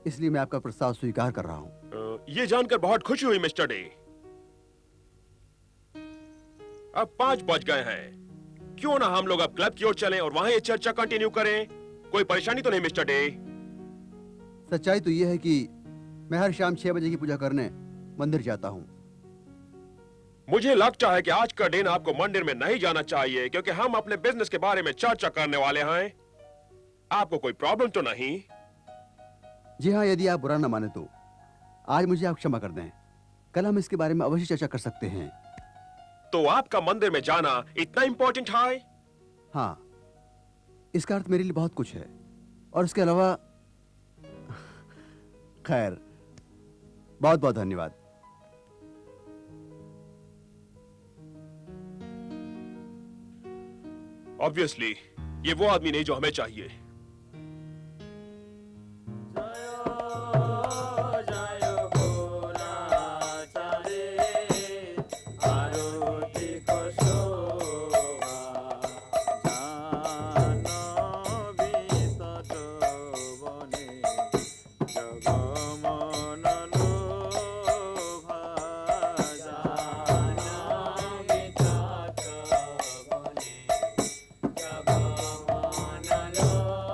इसलिए मैं आपका प्रस्ताव स्वीकार कर रहा हूं। ये जानकर बहुत खुशी हुई मिस्टर डे। अब 5 बज गए हैं, क्यों ना हम लोग अब क्लब की ओर चलें और वहां ये चर्चा कंटिन्यू करें। कोई परेशानी तो नहीं मिस्टर डे? सच्चाई तो यह है कि मैं हर शाम 6 बजे की पूजा करने मंदिर जाता हूं। मुझे लगता है कि आज का दिन आपको मंदिर में नहीं जाना चाहिए, क्योंकि हम अपने बिजनेस के बारे में चर्चा करने वाले हैं। आपको कोई प्रॉब्लम तो नहीं? जी हाँ, यदि आप बुरा न माने तो आज मुझे आप क्षमा कर दें। कल हम इसके बारे में अवश्य चर्चा कर सकते हैं। तो आपका मंदिर में जाना इतना इंपॉर्टेंट है? हाँ, इसका अर्थ मेरे लिए बहुत कुछ है, और इसके अलावा खैर, बहुत बहुत धन्यवाद। ऑब्वियसली ये वो आदमी नहीं जो हमें चाहिए। Jagomana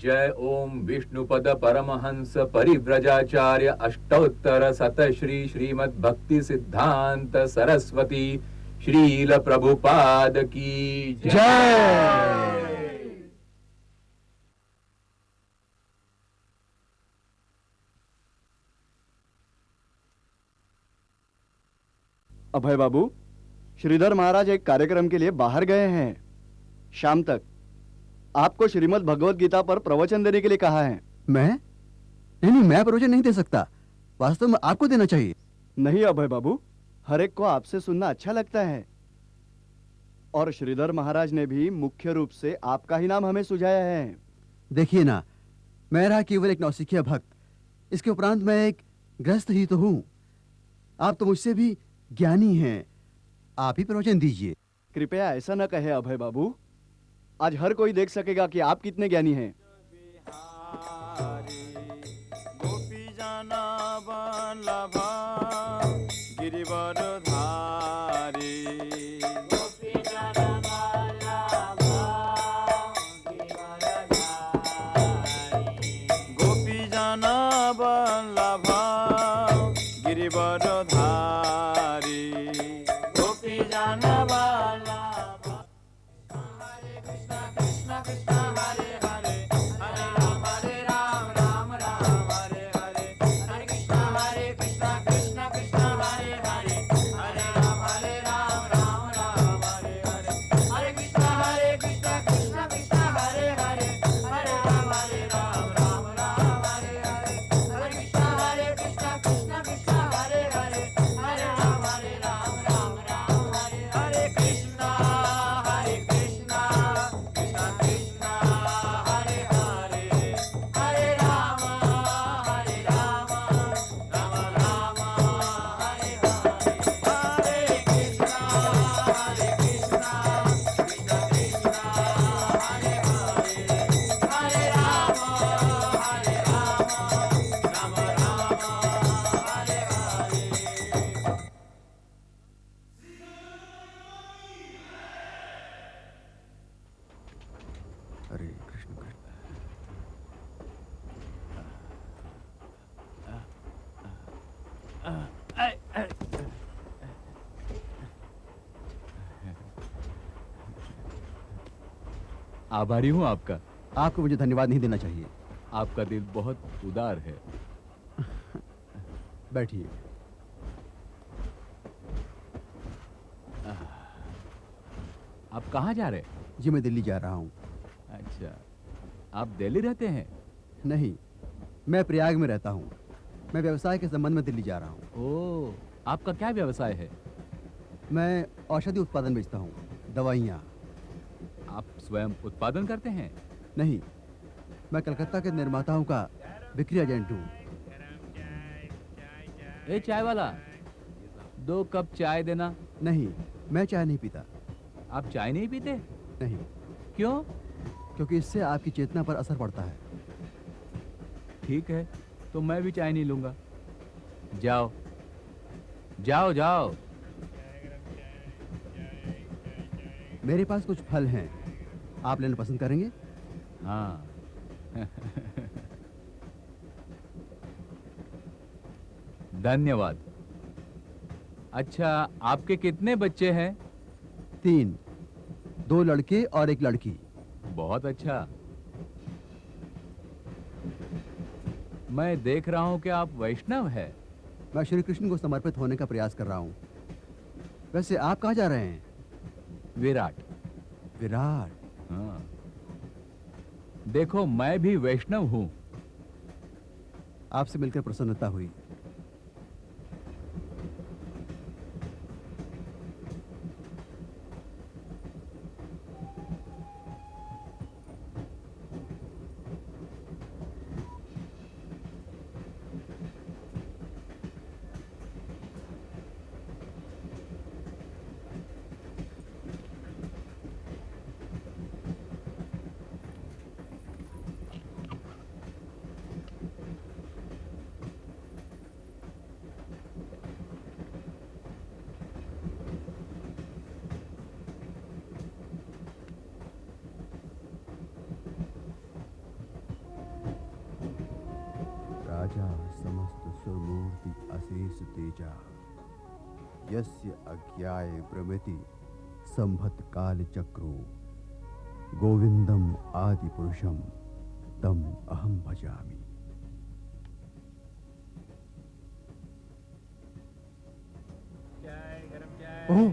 जय ओम विष्णुपद परमहंस परिव्रजाचार्य अष्टोत्तर शत श्री श्रीमद् भक्ति सिद्धांत सरस्वती श्रील प्रभुपाद की जय। अभय बाबू, श्रीधर महाराज एक कार्यक्रम के लिए बाहर गए हैं। शाम तक आपको श्रीमद् भगवत गीता पर प्रवचन देने के लिए कहा है। मैं नहीं, मैं प्रवचन नहीं दे सकता। वास्तव में आपको देना चाहिए। नहीं अभय बाबू, हर एक को आपसे सुनना अच्छा लगता है। और श्रीधर महाराज ने भी मुख्य रूप से आपका ही नाम हमें सुझाया है। देखिए ना, मैं रहा केवल एक नौसिखिया भक्त, इसके उपरांत मैं एक गृहस्थ ही तो हूं। आप तो मुझसे भी ज्ञानी हैं, आप ही प्रवचन दीजिए। कृपया ऐसा न कहे अभय बाबू, आज हर कोई देख सकेगा कि आप कितने ज्ञानी हैं। गोपी जाना बल्लभा गिरिवर धारी, गोपी जाना बल्लभा गिरिवर धारी, गोपी जाना बल्लभा गिरिवर धारी, गोपी जाना बल्लभा। कृष्ण कृष्ण हरे हरे, हरे राम राम राम हरे हरे, हरे कृष्ण कृष्ण कृष्ण हरे हरे, हरे राम राम राम हरे हरे, हरे कृष्ण कृष्ण कृष्ण हरे हरे, हरे राम राम राम हरे हरे, हरे कृष्ण कृष्ण कृष्ण हरे हरे, हरे राम राम राम हरे, हरे कृष्ण आभारी हूँ आपका। आपको मुझे धन्यवाद नहीं देना चाहिए। आपका दिल बहुत उदार है। बैठिए। आप कहाँ जा रहे हैं? जी मैं दिल्ली जा रहा हूँ। अच्छा, आप दिल्ली रहते हैं? नहीं, मैं प्रयाग में रहता हूँ। मैं व्यवसाय के संबंध में दिल्ली जा रहा हूँ। ओह, आपका क्या व्यवसाय है? मैं औषधि उत्पादन बेचता हूँ, दवाइयाँ। आप स्वयं उत्पादन करते हैं? नहीं, मैं कलकत्ता के निर्माताओं का बिक्री एजेंट हूँ। ए चाय वाला, 2 कप चाय देना। नहीं, मैं चाय नहीं पीता। आप चाय नहीं पीते? नहीं। क्यों? क्योंकि इससे आपकी चेतना पर असर पड़ता है। ठीक है, तो मैं भी चाय नहीं लूंगा। जाओ जाओ जाओ। मेरे पास कुछ फल हैं, आप लेना पसंद करेंगे? हाँ। धन्यवाद। अच्छा, आपके कितने बच्चे हैं? 3, 2 लड़के और 1 लड़की। बहुत अच्छा। मैं देख रहा हूं कि आप वैष्णव हैं। मैं श्री कृष्ण को समर्पित होने का प्रयास कर रहा हूं। वैसे आप कहाँ जा रहे हैं? विराट। विराट? हाँ। देखो, मैं भी वैष्णव हूं। आपसे मिलकर प्रसन्नता हुई। द्विजा यस्य अज्ञाय भ्रमति संभत काल चक्रो गोविंदम आदि पुरुषम तम अहम भजामि। ओह,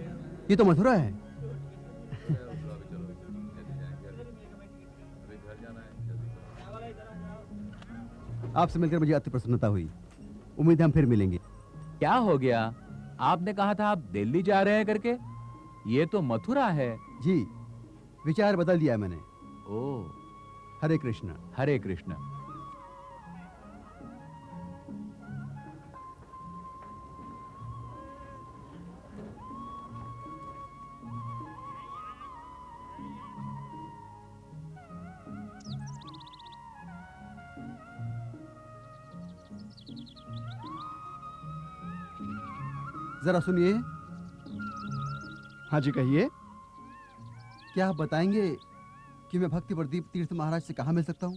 ये तो मथुरा है। आपसे मिलकर मुझे अति प्रसन्नता हुई। उम्मीद है हम फिर मिलेंगे। क्या हो गया? आपने कहा था आप दिल्ली जा रहे हैं करके। ये तो मथुरा है। जी, विचार बदल दिया मैंने। ओह, हरे कृष्ण। हरे कृष्ण। जरा सुनिए। हाँ जी, कहिए। क्या आप बताएंगे कि मैं भक्ति प्रदीप तीर्थ महाराज से कहाँ मिल सकता हूँ?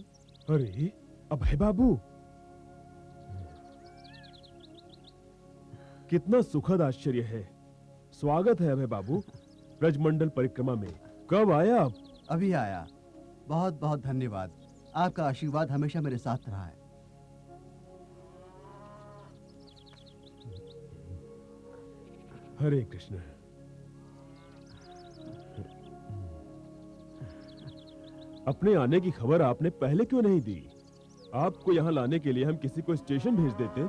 अरे अभय बाबू, कितना सुखद आश्चर्य है। स्वागत है अभय बाबू ब्रजमंडल परिक्रमा में। कब आया आप? अभी आया। बहुत बहुत धन्यवाद। आपका आशीर्वाद हमेशा मेरे साथ रहा है। हरे कृष्ण। अपने आने की खबर आपने पहले क्यों नहीं दी? आपको यहाँ लाने के लिए हम किसी को स्टेशन भेज देते।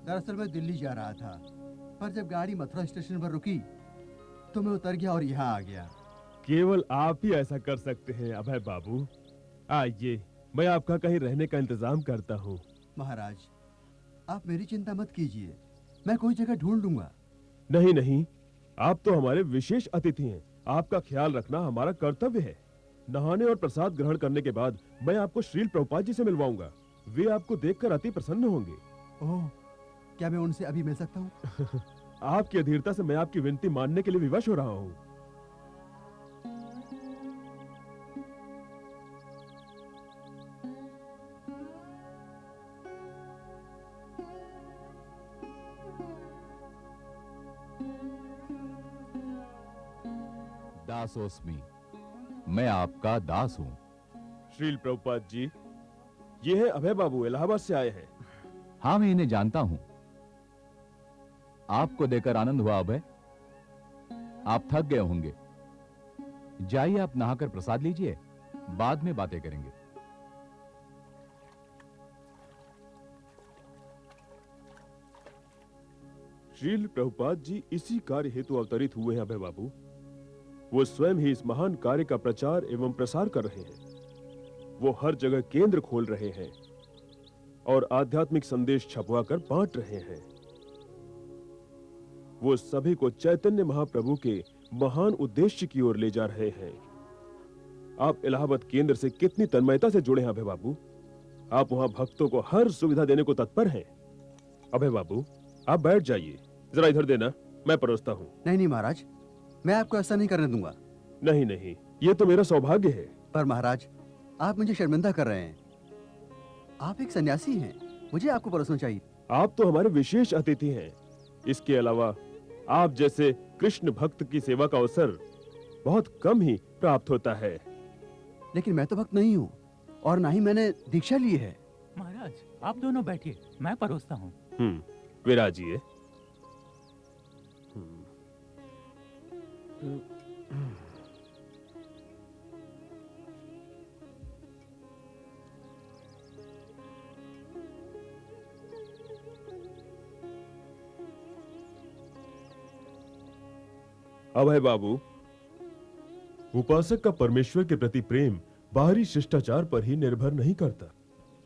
दरअसल मैं दिल्ली जा रहा था, पर जब गाड़ी मथुरा स्टेशन पर रुकी तो मैं उतर गया और यहाँ आ गया। केवल आप ही ऐसा कर सकते हैं अभय बाबू। आइए, मैं आपका कहीं रहने का इंतजाम करता हूँ। महाराज, आप मेरी चिंता मत कीजिए, मैं कोई जगह ढूंढ लूंगा। नहीं नहीं, आप तो हमारे विशेष अतिथि हैं। आपका ख्याल रखना हमारा कर्तव्य है। नहाने और प्रसाद ग्रहण करने के बाद मैं आपको श्रील प्रभुपाद जी से मिलवाऊंगा। वे आपको देखकर अति प्रसन्न होंगे। ओह, क्या मैं उनसे अभी मिल सकता हूँ? आपकी अधीरता से मैं आपकी विनती मानने के लिए विवश हो रहा हूँ। दासोस्मि, मैं आपका दास हूँ। श्रील प्रभुपाद जी, ये है अभय बाबू, इलाहाबाद से आए हैं। हाँ, मैं इन्हें जानता हूँ। आपको देकर आनंद हुआ अभय। आप थक गए होंगे। जाइए, आप नहाकर प्रसाद लीजिए, बाद में बातें करेंगे। श्रील प्रभुपाद जी इसी कार्य हेतु अवतरित हुए हैं अभय बाबू। वो स्वयं ही इस महान कार्य का प्रचार एवं प्रसार कर रहे हैं। वो हर जगह केंद्र खोल रहे हैं और आध्यात्मिक संदेश छपवाकर बांट रहे हैं। वो सभी को चैतन्य महाप्रभु के महान उद्देश्य की ओर ले जा रहे हैं। आप इलाहाबाद केंद्र से कितनी तन्मयता से जुड़े हैं अभय बाबू। आप वहां भक्तों को हर सुविधा देने को तत्पर हैं। अभय बाबू, आप बैठ जाइए। जरा इधर देना, मैं परोसता हूँ। नहीं महाराज, मैं आपको ऐसा नहीं करने दूंगा। नहीं नहीं, ये तो मेरा सौभाग्य है। पर महाराज, आप मुझे शर्मिंदा कर रहे हैं। आप एक सन्यासी हैं, मुझे आपको परोसना चाहिए। आप तो हमारे विशेष अतिथि हैं। इसके अलावा आप जैसे कृष्ण भक्त की सेवा का अवसर बहुत कम ही प्राप्त होता है। लेकिन मैं तो भक्त नहीं हूँ और ना ही मैंने दीक्षा ली है। महाराज, आप दोनों बैठिए, मैं परोसता हूँ। विराजिए। अभय बाबू, उपासक का परमेश्वर के प्रति प्रेम बाहरी शिष्टाचार पर ही निर्भर नहीं करता।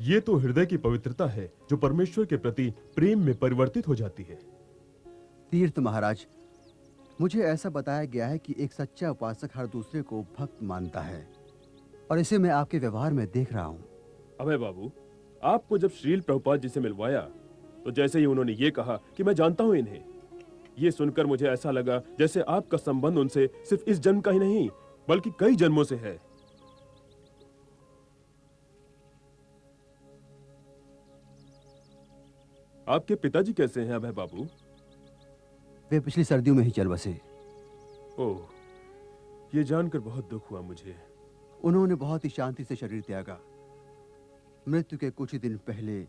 ये तो हृदय की पवित्रता है जो परमेश्वर के प्रति प्रेम में परिवर्तित हो जाती है। तीर्थ महाराज, मुझे ऐसा बताया गया है कि एक सच्चा उपासक हर दूसरे को भक्त मानता है और इसे मैं आपके व्यवहार में देख रहा हूँ। अभय बाबू, आपको जब श्रील प्रभुपाद जी से मिलवाया तो जैसे ही उन्होंने ये कहा कि मैं जानता हूँ इन्हें, ये सुनकर मुझे ऐसा लगा जैसे आपका संबंध उनसे सिर्फ इस जन्म का ही नहीं बल्कि कई जन्मों से है। आपके पिताजी कैसे हैं अभय बाबू? वे पिछली सर्दियों में ही चल बसे। ओह, ये जानकर बहुत दुख हुआ मुझे। उन्होंने बहुत ही शांति से शरीर त्यागा। मृत्यु के कुछ ही दिन पहले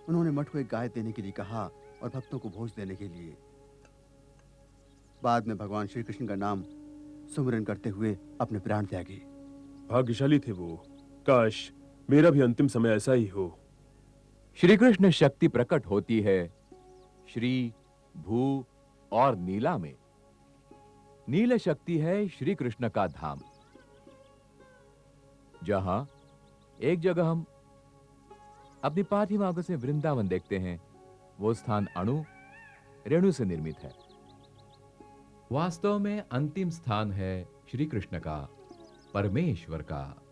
उन्होंने मठ को एक गाय देने के लिए कहा और भक्तों को भोज देने के लिए। बाद में भगवान श्री कृष्ण का नाम सुमिरन करते हुए अपने प्राण त्यागे। भाग्यशाली थे वो। काश मेरा भी अंतिम समय ऐसा ही हो। श्री कृष्ण शक्ति प्रकट होती है श्री, भू और नीला में। नील शक्ति है श्री कृष्ण का धाम। जहां एक जगह हम अपनी पार्थिव आंखों से वृंदावन देखते हैं, वो स्थान अणु रेणु से निर्मित है। वास्तव में अंतिम स्थान है श्री कृष्ण का, परमेश्वर का।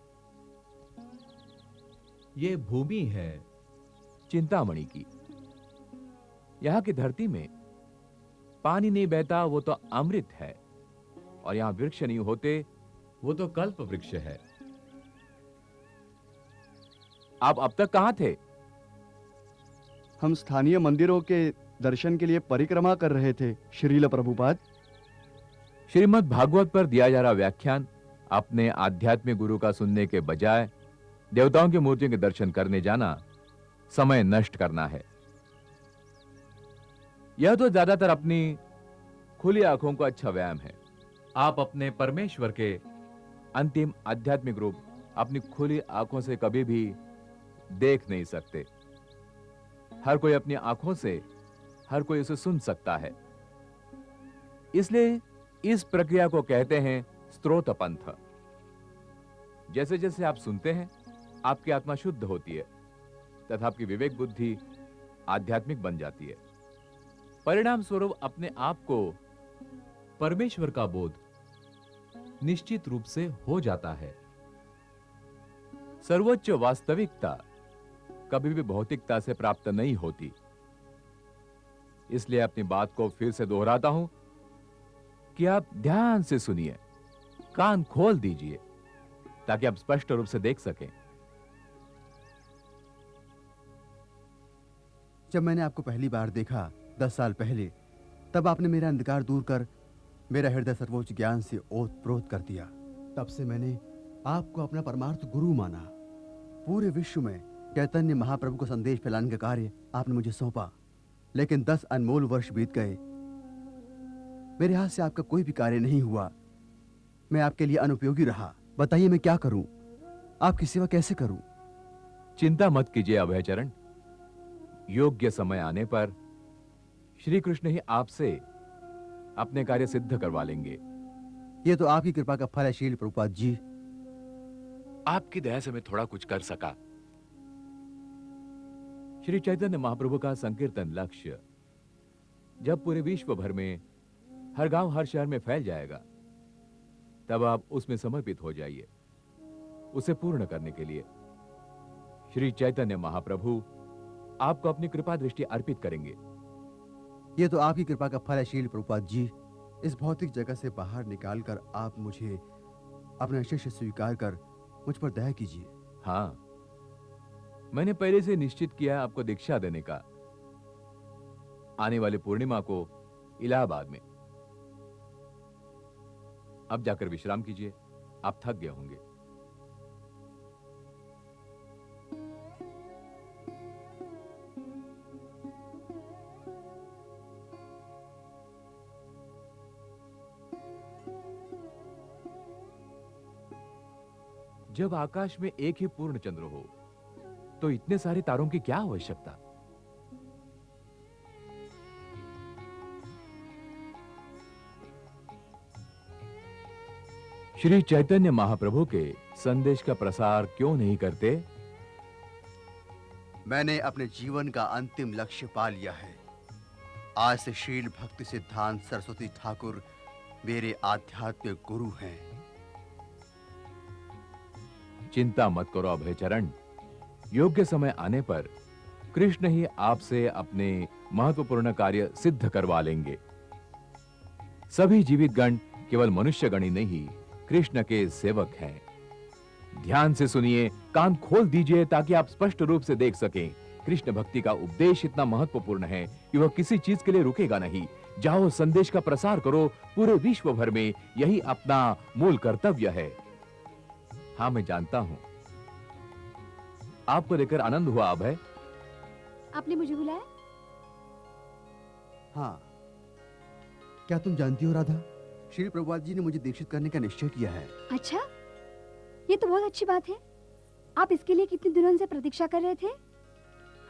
ये भूमि है चिंतामणि की। यहां की धरती में पानी नहीं बहता, वो तो अमृत है। और यहां वृक्ष नहीं होते, वो तो कल्प वृक्ष है। आप अब तक कहां थे? हम स्थानीय मंदिरों के दर्शन के लिए परिक्रमा कर रहे थे श्रील प्रभुपाद। श्रीमद् भागवत पर दिया जा रहा व्याख्यान अपने आध्यात्मिक गुरु का सुनने के बजाय देवताओं की मूर्तियों के दर्शन करने जाना समय नष्ट करना है। यह तो ज्यादातर अपनी खुली आंखों का अच्छा व्यायाम है। आप अपने परमेश्वर के अंतिम आध्यात्मिक रूप अपनी खुली आंखों से कभी भी देख नहीं सकते। हर कोई अपनी आंखों से हर कोई उसे सुन सकता है। इसलिए इस प्रक्रिया को कहते हैं स्त्रोत पंथ। जैसे जैसे आप सुनते हैं, आपकी आत्मा शुद्ध होती है तथा आपकी विवेक बुद्धि आध्यात्मिक बन जाती है। परिणाम स्वरूप अपने आप को परमेश्वर का बोध निश्चित रूप से हो जाता है। सर्वोच्च वास्तविकता कभी भी भौतिकता से प्राप्त नहीं होती। इसलिए अपनी बात को फिर से दोहराता हूं कि आप ध्यान से सुनिए, कान खोल दीजिए ताकि आप स्पष्ट रूप से देख सकें। जब मैंने आपको पहली बार देखा 10 साल पहले, तब आपने मेरा अंधकार दूर कर मेरा हृदय सर्वोच्च ज्ञान से ओतप्रोत कर दिया। तब से मैंने आपको अपना परमार्थ गुरु माना। पूरे विश्व में चैतन्य महाप्रभु को संदेश फैलाने का कार्य आपने मुझे सौंपा। लेकिन 10 अनमोल वर्ष बीत गए, मेरे हाथ से आपका कोई भी कार्य नहीं हुआ। मैं आपके लिए अनुपयोगी रहा। बताइए मैं क्या करूं? आपकी सेवा कैसे करूं? चिंता मत कीजिए अभयचरण। योग्य समय आने पर श्री कृष्ण ही आपसे अपने कार्य सिद्ध करवा लेंगे। ये तो आपकी कृपा का फल है शील प्रभुपाद जी। आपकी दया से मैं थोड़ा कुछ कर सका। श्री चैतन्य महाप्रभु का संकीर्तन लक्ष्य जब पूरे विश्व भर में हर गांव हर शहर में फैल जाएगा, तब आप उसमें समर्पित हो जाइए। उसे पूर्ण करने के लिए श्री चैतन्य महाप्रभु आपको अपनी कृपा दृष्टि अर्पित करेंगे। ये तो आपकी कृपा का फल है शील प्रभुपाद जी। इस भौतिक जगत से बाहर निकालकर आप मुझे अपना शिष्य स्वीकार कर मुझ पर दया कीजिए। हाँ, मैंने पहले से निश्चित किया आपको दीक्षा देने का, आने वाली पूर्णिमा को इलाहाबाद में। अब जाकर विश्राम कीजिए, आप थक गए होंगे। जब आकाश में एक ही पूर्ण चंद्र हो, तो इतने सारे तारों की क्या आवश्यकता? श्री चैतन्य महाप्रभु के संदेश का प्रसार क्यों नहीं करते? मैंने अपने जीवन का अंतिम लक्ष्य पा लिया है। आज से शील भक्ति सिद्धांत सरस्वती ठाकुर मेरे आध्यात्मिक गुरु हैं। चिंता मत करो अभयचरण। योग्य समय आने पर कृष्ण ही आपसे अपने महत्वपूर्ण कार्य सिद्ध करवा लेंगे। सभी जीवित गण केवल मनुष्य गण ही नहीं, कृष्ण के सेवक हैं। ध्यान से सुनिए, कान खोल दीजिए ताकि आप स्पष्ट रूप से देख सकें। कृष्ण भक्ति का उपदेश इतना महत्वपूर्ण है कि वह किसी चीज के लिए रुकेगा नहीं। जाओ, संदेश का प्रसार करो, पूरे विश्व भर में यही अपना मूल कर्तव्य है। हाँ, मैं जानता हूं, आपको लेकर आनंद हुआ। अब है, आपने मुझे बुलाया? हाँ, क्या तुम जानती हो राधा, श्री प्रभुपाद जी ने मुझे दीक्षित करने का निश्चय किया है। अच्छा, ये तो बहुत अच्छी बात है। आप इसके लिए कितने दिनों से प्रतीक्षा कर रहे थे?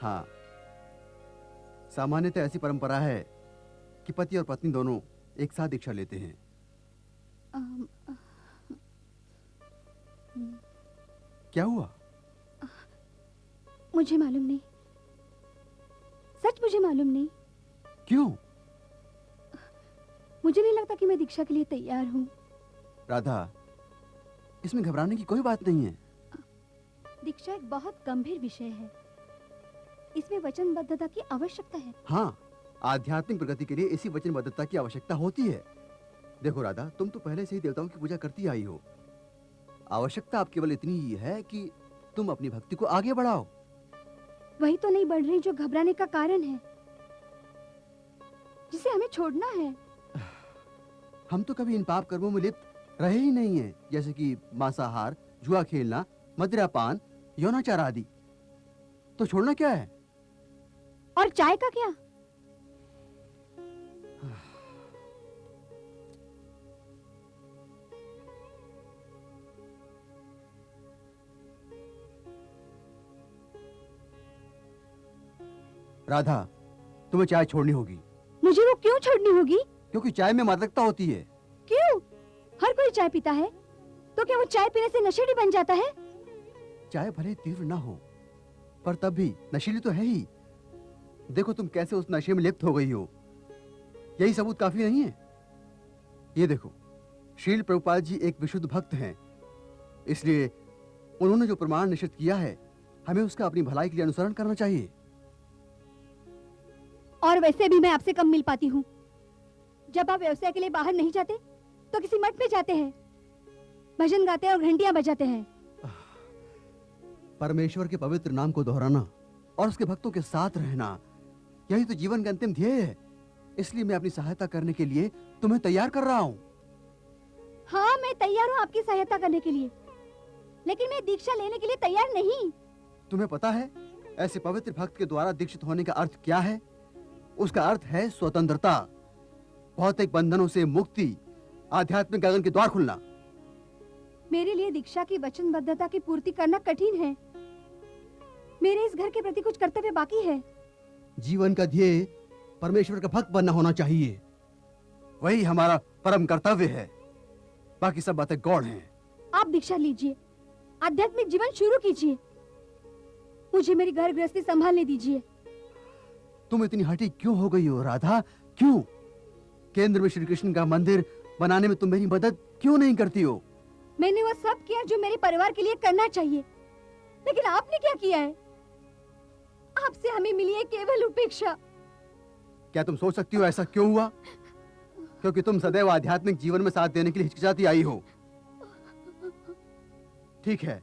हाँ, सामान्यतः ऐसी परंपरा है कि पति और पत्नी दोनों एक साथ दीक्षा लेते हैं। क्या हुआ? मुझे मालूम नहीं, सच मुझे मालूम नहीं। क्यों? मुझे नहीं लगता कि मैं दीक्षा के लिए तैयार हूँ। राधा, इसमें घबराने की कोई बात नहीं है। दीक्षा एक बहुत गंभीर विषय है, इसमें वचनबद्धता की आवश्यकता है। हाँ, आध्यात्मिक प्रगति के लिए इसी वचनबद्धता की आवश्यकता होती है। देखो राधा, तुम तो पहले से ही देवताओं की पूजा करती आई हो। आवश्यकता अब केवल इतनी ही है कि तुम अपनी भक्ति को आगे बढ़ाओ। वही तो नहीं बढ़ रही जो घबराने का कारण है, जिसे हमें छोड़ना है। हम तो कभी इन पाप कर्मों में लिप्त रहे ही नहीं हैं, जैसे कि मांसाहार, जुआ खेलना, मदिरापान, यौनाचार आदि। तो छोड़ना क्या है? और चाय का क्या? राधा, तुम्हें चाय छोड़नी होगी। मुझे वो क्यों छोड़नी होगी? क्योंकि चाय में मादकता होती है। क्यों? हर कोई चाय पीता है, तो क्या वो चाय पीने से नशेड़ी बन जाता है? चाय भले तीव्र ना हो, पर तब भी नशीली तो है ही। देखो तुम कैसे उस नशे में लिप्त हो गई हो। यही सबूत काफी नहीं है? ये देखो, श्रील प्रभुपाद जी एक विशुद्ध भक्त हैं, इसलिए उन्होंने जो प्रमाण निश्चित किया है, हमें उसका अपनी भलाई के लिए अनुसरण करना चाहिए। और वैसे भी मैं आपसे कम मिल पाती हूँ। जब आप व्यवसाय के लिए बाहर नहीं जाते तो किसी मठ में जाते हैं, भजन गाते हैं और घंटियां बजाते हैं। परमेश्वर के पवित्र नाम को दोहराना और उसके भक्तों के साथ रहना, यही तो जीवन का अंतिम ध्येय है। इसलिए मैं अपनी सहायता करने के लिए तुम्हें तैयार कर रहा हूँ। हाँ, मैं तैयार हूँ आपकी सहायता करने के लिए, लेकिन मैं दीक्षा लेने के लिए तैयार नहीं। तुम्हें पता है ऐसे पवित्र भक्त के द्वारा दीक्षित होने का अर्थ क्या है? उसका अर्थ है स्वतंत्रता, भौतिक बंधनों से मुक्ति, आध्यात्मिक गगन के द्वार खुलना। मेरे लिए दीक्षा की वचनबद्धता की पूर्ति करना कठिन है। मेरे इस घर के प्रति कुछ कर्तव्य बाकी है। जीवन का ध्येय परमेश्वर का भक्त बनना होना चाहिए, वही हमारा परम कर्तव्य है। बाकी सब बातें गौण हैं। आप दीक्षा लीजिए, आध्यात्मिक जीवन शुरू कीजिए, मुझे मेरी घर गृहस्थी संभालने दीजिए। तुम इतनी हठी क्यों हो गई हो राधा? क्यों? केंद्र में श्री कृष्ण का मंदिर बनाने में तुम मेरी मदद क्यों नहीं करती हो? मैंने वो सब किया जो मेरे परिवार के लिए करना चाहिए, लेकिन आपने क्या किया है? आपसे हमें मिली है केवल उपेक्षा। क्या तुम सोच सकती हो ऐसा क्यों हुआ? क्योंकि तुम सदैव आध्यात्मिक जीवन में साथ देने के लिए हिचकिचाती आई हो। ठीक है,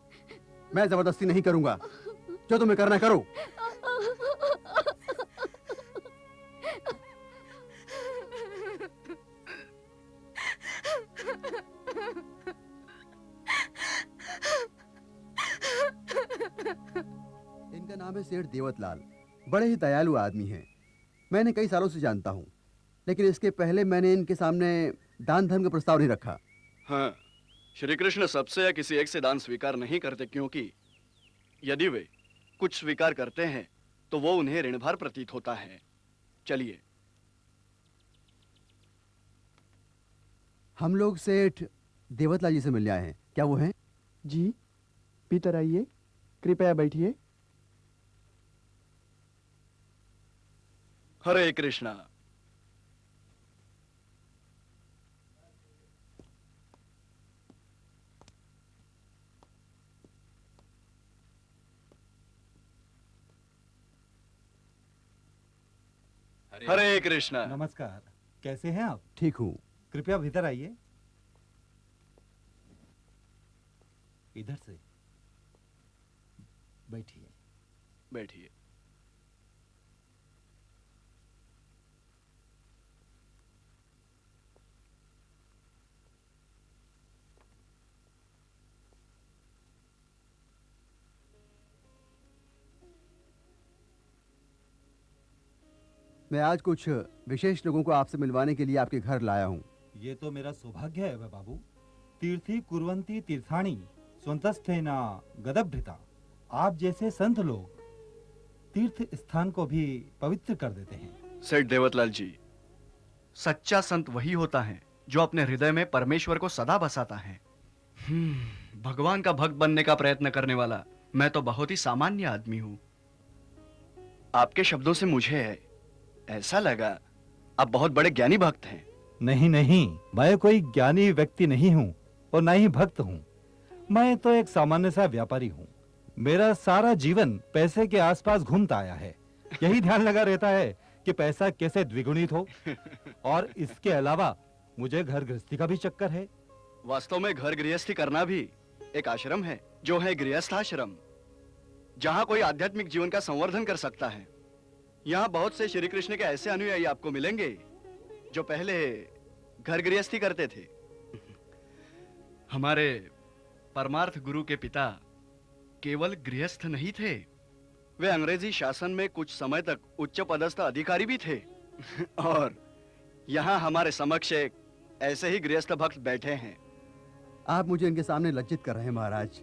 मैं जबरदस्ती नहीं करूंगा, जो तुम्हें करना करो। इनका नाम है सेठ देवतलाल। बड़े ही दयालु आदमी हैं। मैंने कई सालों से जानता हूँ, लेकिन इसके पहले मैंने इनके सामने दान धर्म का प्रस्ताव नहीं रखा। हाँ, श्री कृष्ण सबसे या किसी एक से दान स्वीकार नहीं करते, क्योंकि यदि वे कुछ स्वीकार करते हैं तो वो उन्हें ऋणभार प्रतीत होता है। चलिए। हम लोग सेठ देवतलाल जी से मिलने आए हैं। क्या वो हैं? जी, भीतर आइए, कृपया बैठिए। हरे कृष्णा। हरे कृष्णा। नमस्कार, कैसे हैं आप? ठीक हूँ। कृपया भीतर आइए। इधर से बैठिए। बैठिए। मैं आज कुछ विशेष लोगों को आपसे मिलवाने के लिए आपके घर लाया हूँ। ये तो मेरा सौभाग्य है अभय बाबू। तीर्थी कुर्वंती तीर्थाणी स्वंतस्थेना गदभृता। आप जैसे संत लोग तीर्थ स्थान को भी पवित्र कर देते हैं। सेठ देवतलाल जी, सच्चा संत वही होता है जो अपने हृदय में परमेश्वर को सदा बसाता है। भगवान का भक्त बनने का प्रयत्न करने वाला मैं तो बहुत ही सामान्य आदमी हूँ। आपके शब्दों से मुझे ऐसा लगा आप बहुत बड़े ज्ञानी भक्त हैं। नहीं नहीं, मैं कोई ज्ञानी व्यक्ति नहीं हूँ और ना ही भक्त हूँ। मैं तो एक सामान्य सा व्यापारी हूँ। मेरा सारा जीवन पैसे के आसपास घूमता आया है। यही ध्यान लगा रहता है कि पैसा कैसे द्विगुणित हो। और इसके अलावा मुझे घर गृहस्थी का भी चक्कर है। वास्तव में घर गृहस्थी करना भी एक आश्रम है, जो है गृहस्थाश्रम, जहाँ कोई आध्यात्मिक जीवन का संवर्धन कर सकता है। यहाँ बहुत से श्री कृष्ण के ऐसे अनुयायी आपको मिलेंगे जो पहले घर गृहस्थी करते थे। हमारे परमार्थ गुरु के पिता केवल गृहस्थ नहीं थे, वे अंग्रेजी शासन में कुछ समय तक उच्च पदस्थ अधिकारी भी थे। और यहाँ हमारे समक्ष एक ऐसे ही गृहस्थ भक्त बैठे हैं। आप मुझे इनके सामने लज्जित कर रहे हैं महाराज।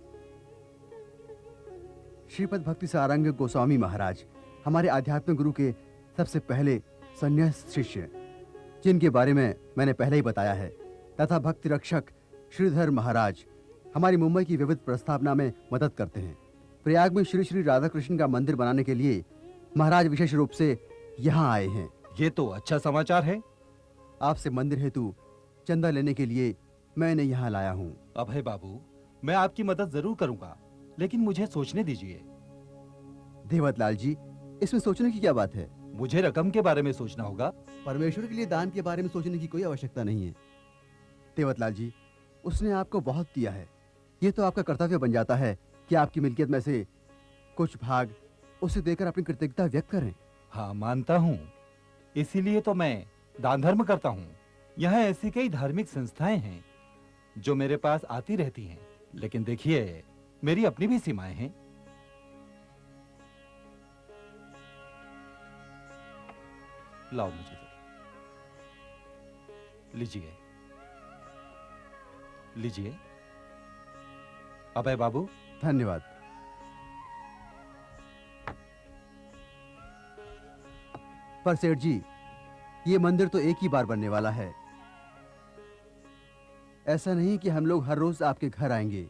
श्रीपद भक्ति सारंग गोस्वामी महाराज हमारे आध्यात्मिक गुरु के सबसे पहले संन्यास शिष्य, जिनके बारे में मैंने पहले ही बताया है, तथा भक्ति रक्षक श्रीधर महाराज हमारी मुंबई की विविध प्रस्तावना में मदद करते हैं। प्रयाग में श्री श्री राधा कृष्ण का मंदिर बनाने के लिए महाराज विशेष रूप से यहाँ आए हैं। ये तो अच्छा समाचार है। आपसे मंदिर हेतु चंदा लेने के लिए मैं इन्हें यहाँ लाया हूँ। अभय बाबू, मैं आपकी मदद जरूर करूंगा, लेकिन मुझे सोचने दीजिए। देवतलाल जी, इसमें सोचने की क्या बात है? मुझे रकम के बारे में सोचना होगा। परमेश्वर के लिए दान के बारे में सोचने की कोई आवश्यकता नहीं है। देवतलाल जी, उसने आपको बहुत दिया है। ये तो आपका कर्तव्य बन जाता है कि आपकी मिल्कियत में से कुछ भाग उसे देकर अपनी कृतज्ञता व्यक्त करें। हाँ, मानता हूँ। इसीलिए तो मैं दान धर्म करता हूँ। यहाँ ऐसी कई धार्मिक संस्थाएं हैं जो मेरे पास आती रहती हैं, लेकिन देखिए, मेरी अपनी भी सीमाएं हैं। लाओ मुझे, लीजिए लीजिए। अभय बाबू, धन्यवाद। पर सेठ जी, ये मंदिर तो एक ही बार बनने वाला है। ऐसा नहीं कि हम लोग हर रोज आपके घर आएंगे।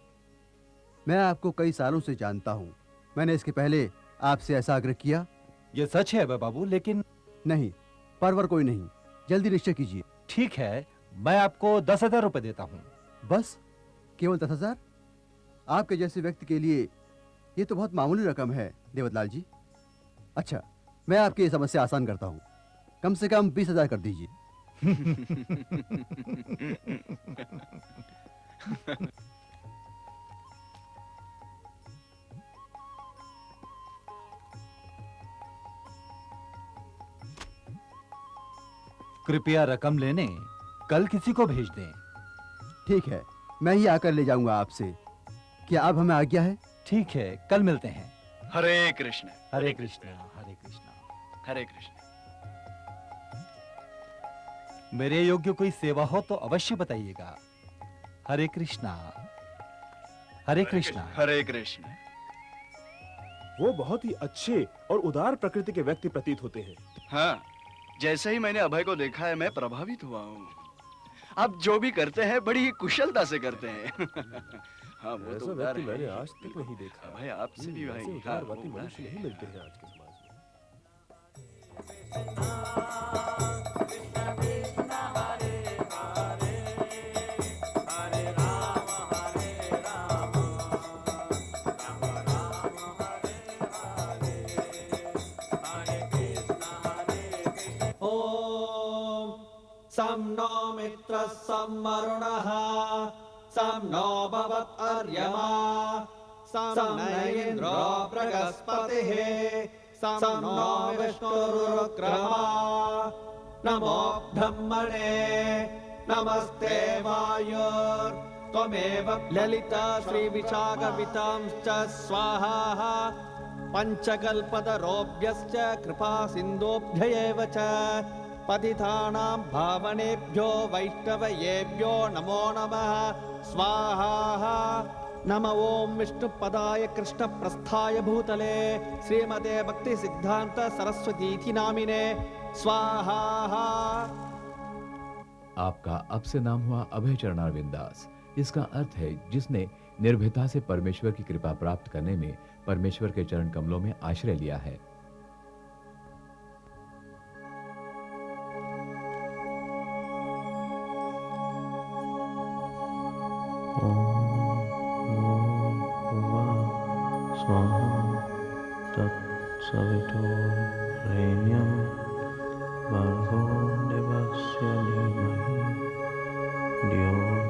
मैं आपको कई सालों से जानता हूं। मैंने इसके पहले आपसे ऐसा आग्रह किया? ये सच है अभय बाबू, लेकिन नहीं, परवर कोई नहीं। जल्दी निश्चय कीजिए। ठीक है, मैं आपको 10,000 रुपए देता हूँ। बस? केवल 10,000? आपके जैसे व्यक्ति के लिए ये तो बहुत मामूली रकम है देवतलाल जी। अच्छा, मैं आपकी ये समस्या आसान करता हूँ। कम से कम 20,000 कर दीजिए। कृपया रकम लेने कल किसी को भेज दें। ठीक है, मैं ही आकर ले जाऊंगा आपसे। क्या अब हमें आज्ञा है? ठीक है, कल मिलते हैं। हरे कृष्ण हरे कृष्ण हरे कृष्ण हरे कृष्ण। मेरे योग्य कोई सेवा हो तो अवश्य बताइएगा। हरे कृष्णा हरे कृष्णा हरे कृष्ण। वो बहुत ही अच्छे और उदार प्रकृति के व्यक्ति प्रतीत होते हैं। हाँ, जैसे ही मैंने अभय को देखा है, मैं प्रभावित हुआ हूँ। आप जो भी करते हैं बड़ी ही कुशलता से करते हैं। हाँ, वो तो उदार है। मैंने आज तक नहीं देखा। भाई, आपसे भी भाई, उदारवादी मनुष्य नहीं मिलते हैं आज के समाज में। सं नो मित्रः सं वरुणः सं नो भवत्वर्यमा सं न इन्द्रो बृहस्पतिः सं नो विष्णुरुक्रमा। नमो ब्रह्मणे नमस्ते वायुर्त्वमेव ललिता श्रीविशाखवितांश्च स्वाहा। पंचकल्पतरोभ्यश्च कृपा सिन्धुभ्यैव च पतितानां भावनेभ्यो वैष्णवयेभ्यो नमो नमः स्वाहा। नम ओं विष्णुपदाय कृष्णप्रस्थाय भूतले श्रीमते भक्ति सिद्धांत सरस्वती नामिने स्वाहा। आपका अब से नाम हुआ अभय चरणारविंद दास। इसका अर्थ है जिसने निर्भयता से परमेश्वर की कृपा प्राप्त करने में परमेश्वर के चरण कमलों में आश्रय लिया है। तत्सवितुर्वरेण्यं भर्गो देवस्य धीमहि धियो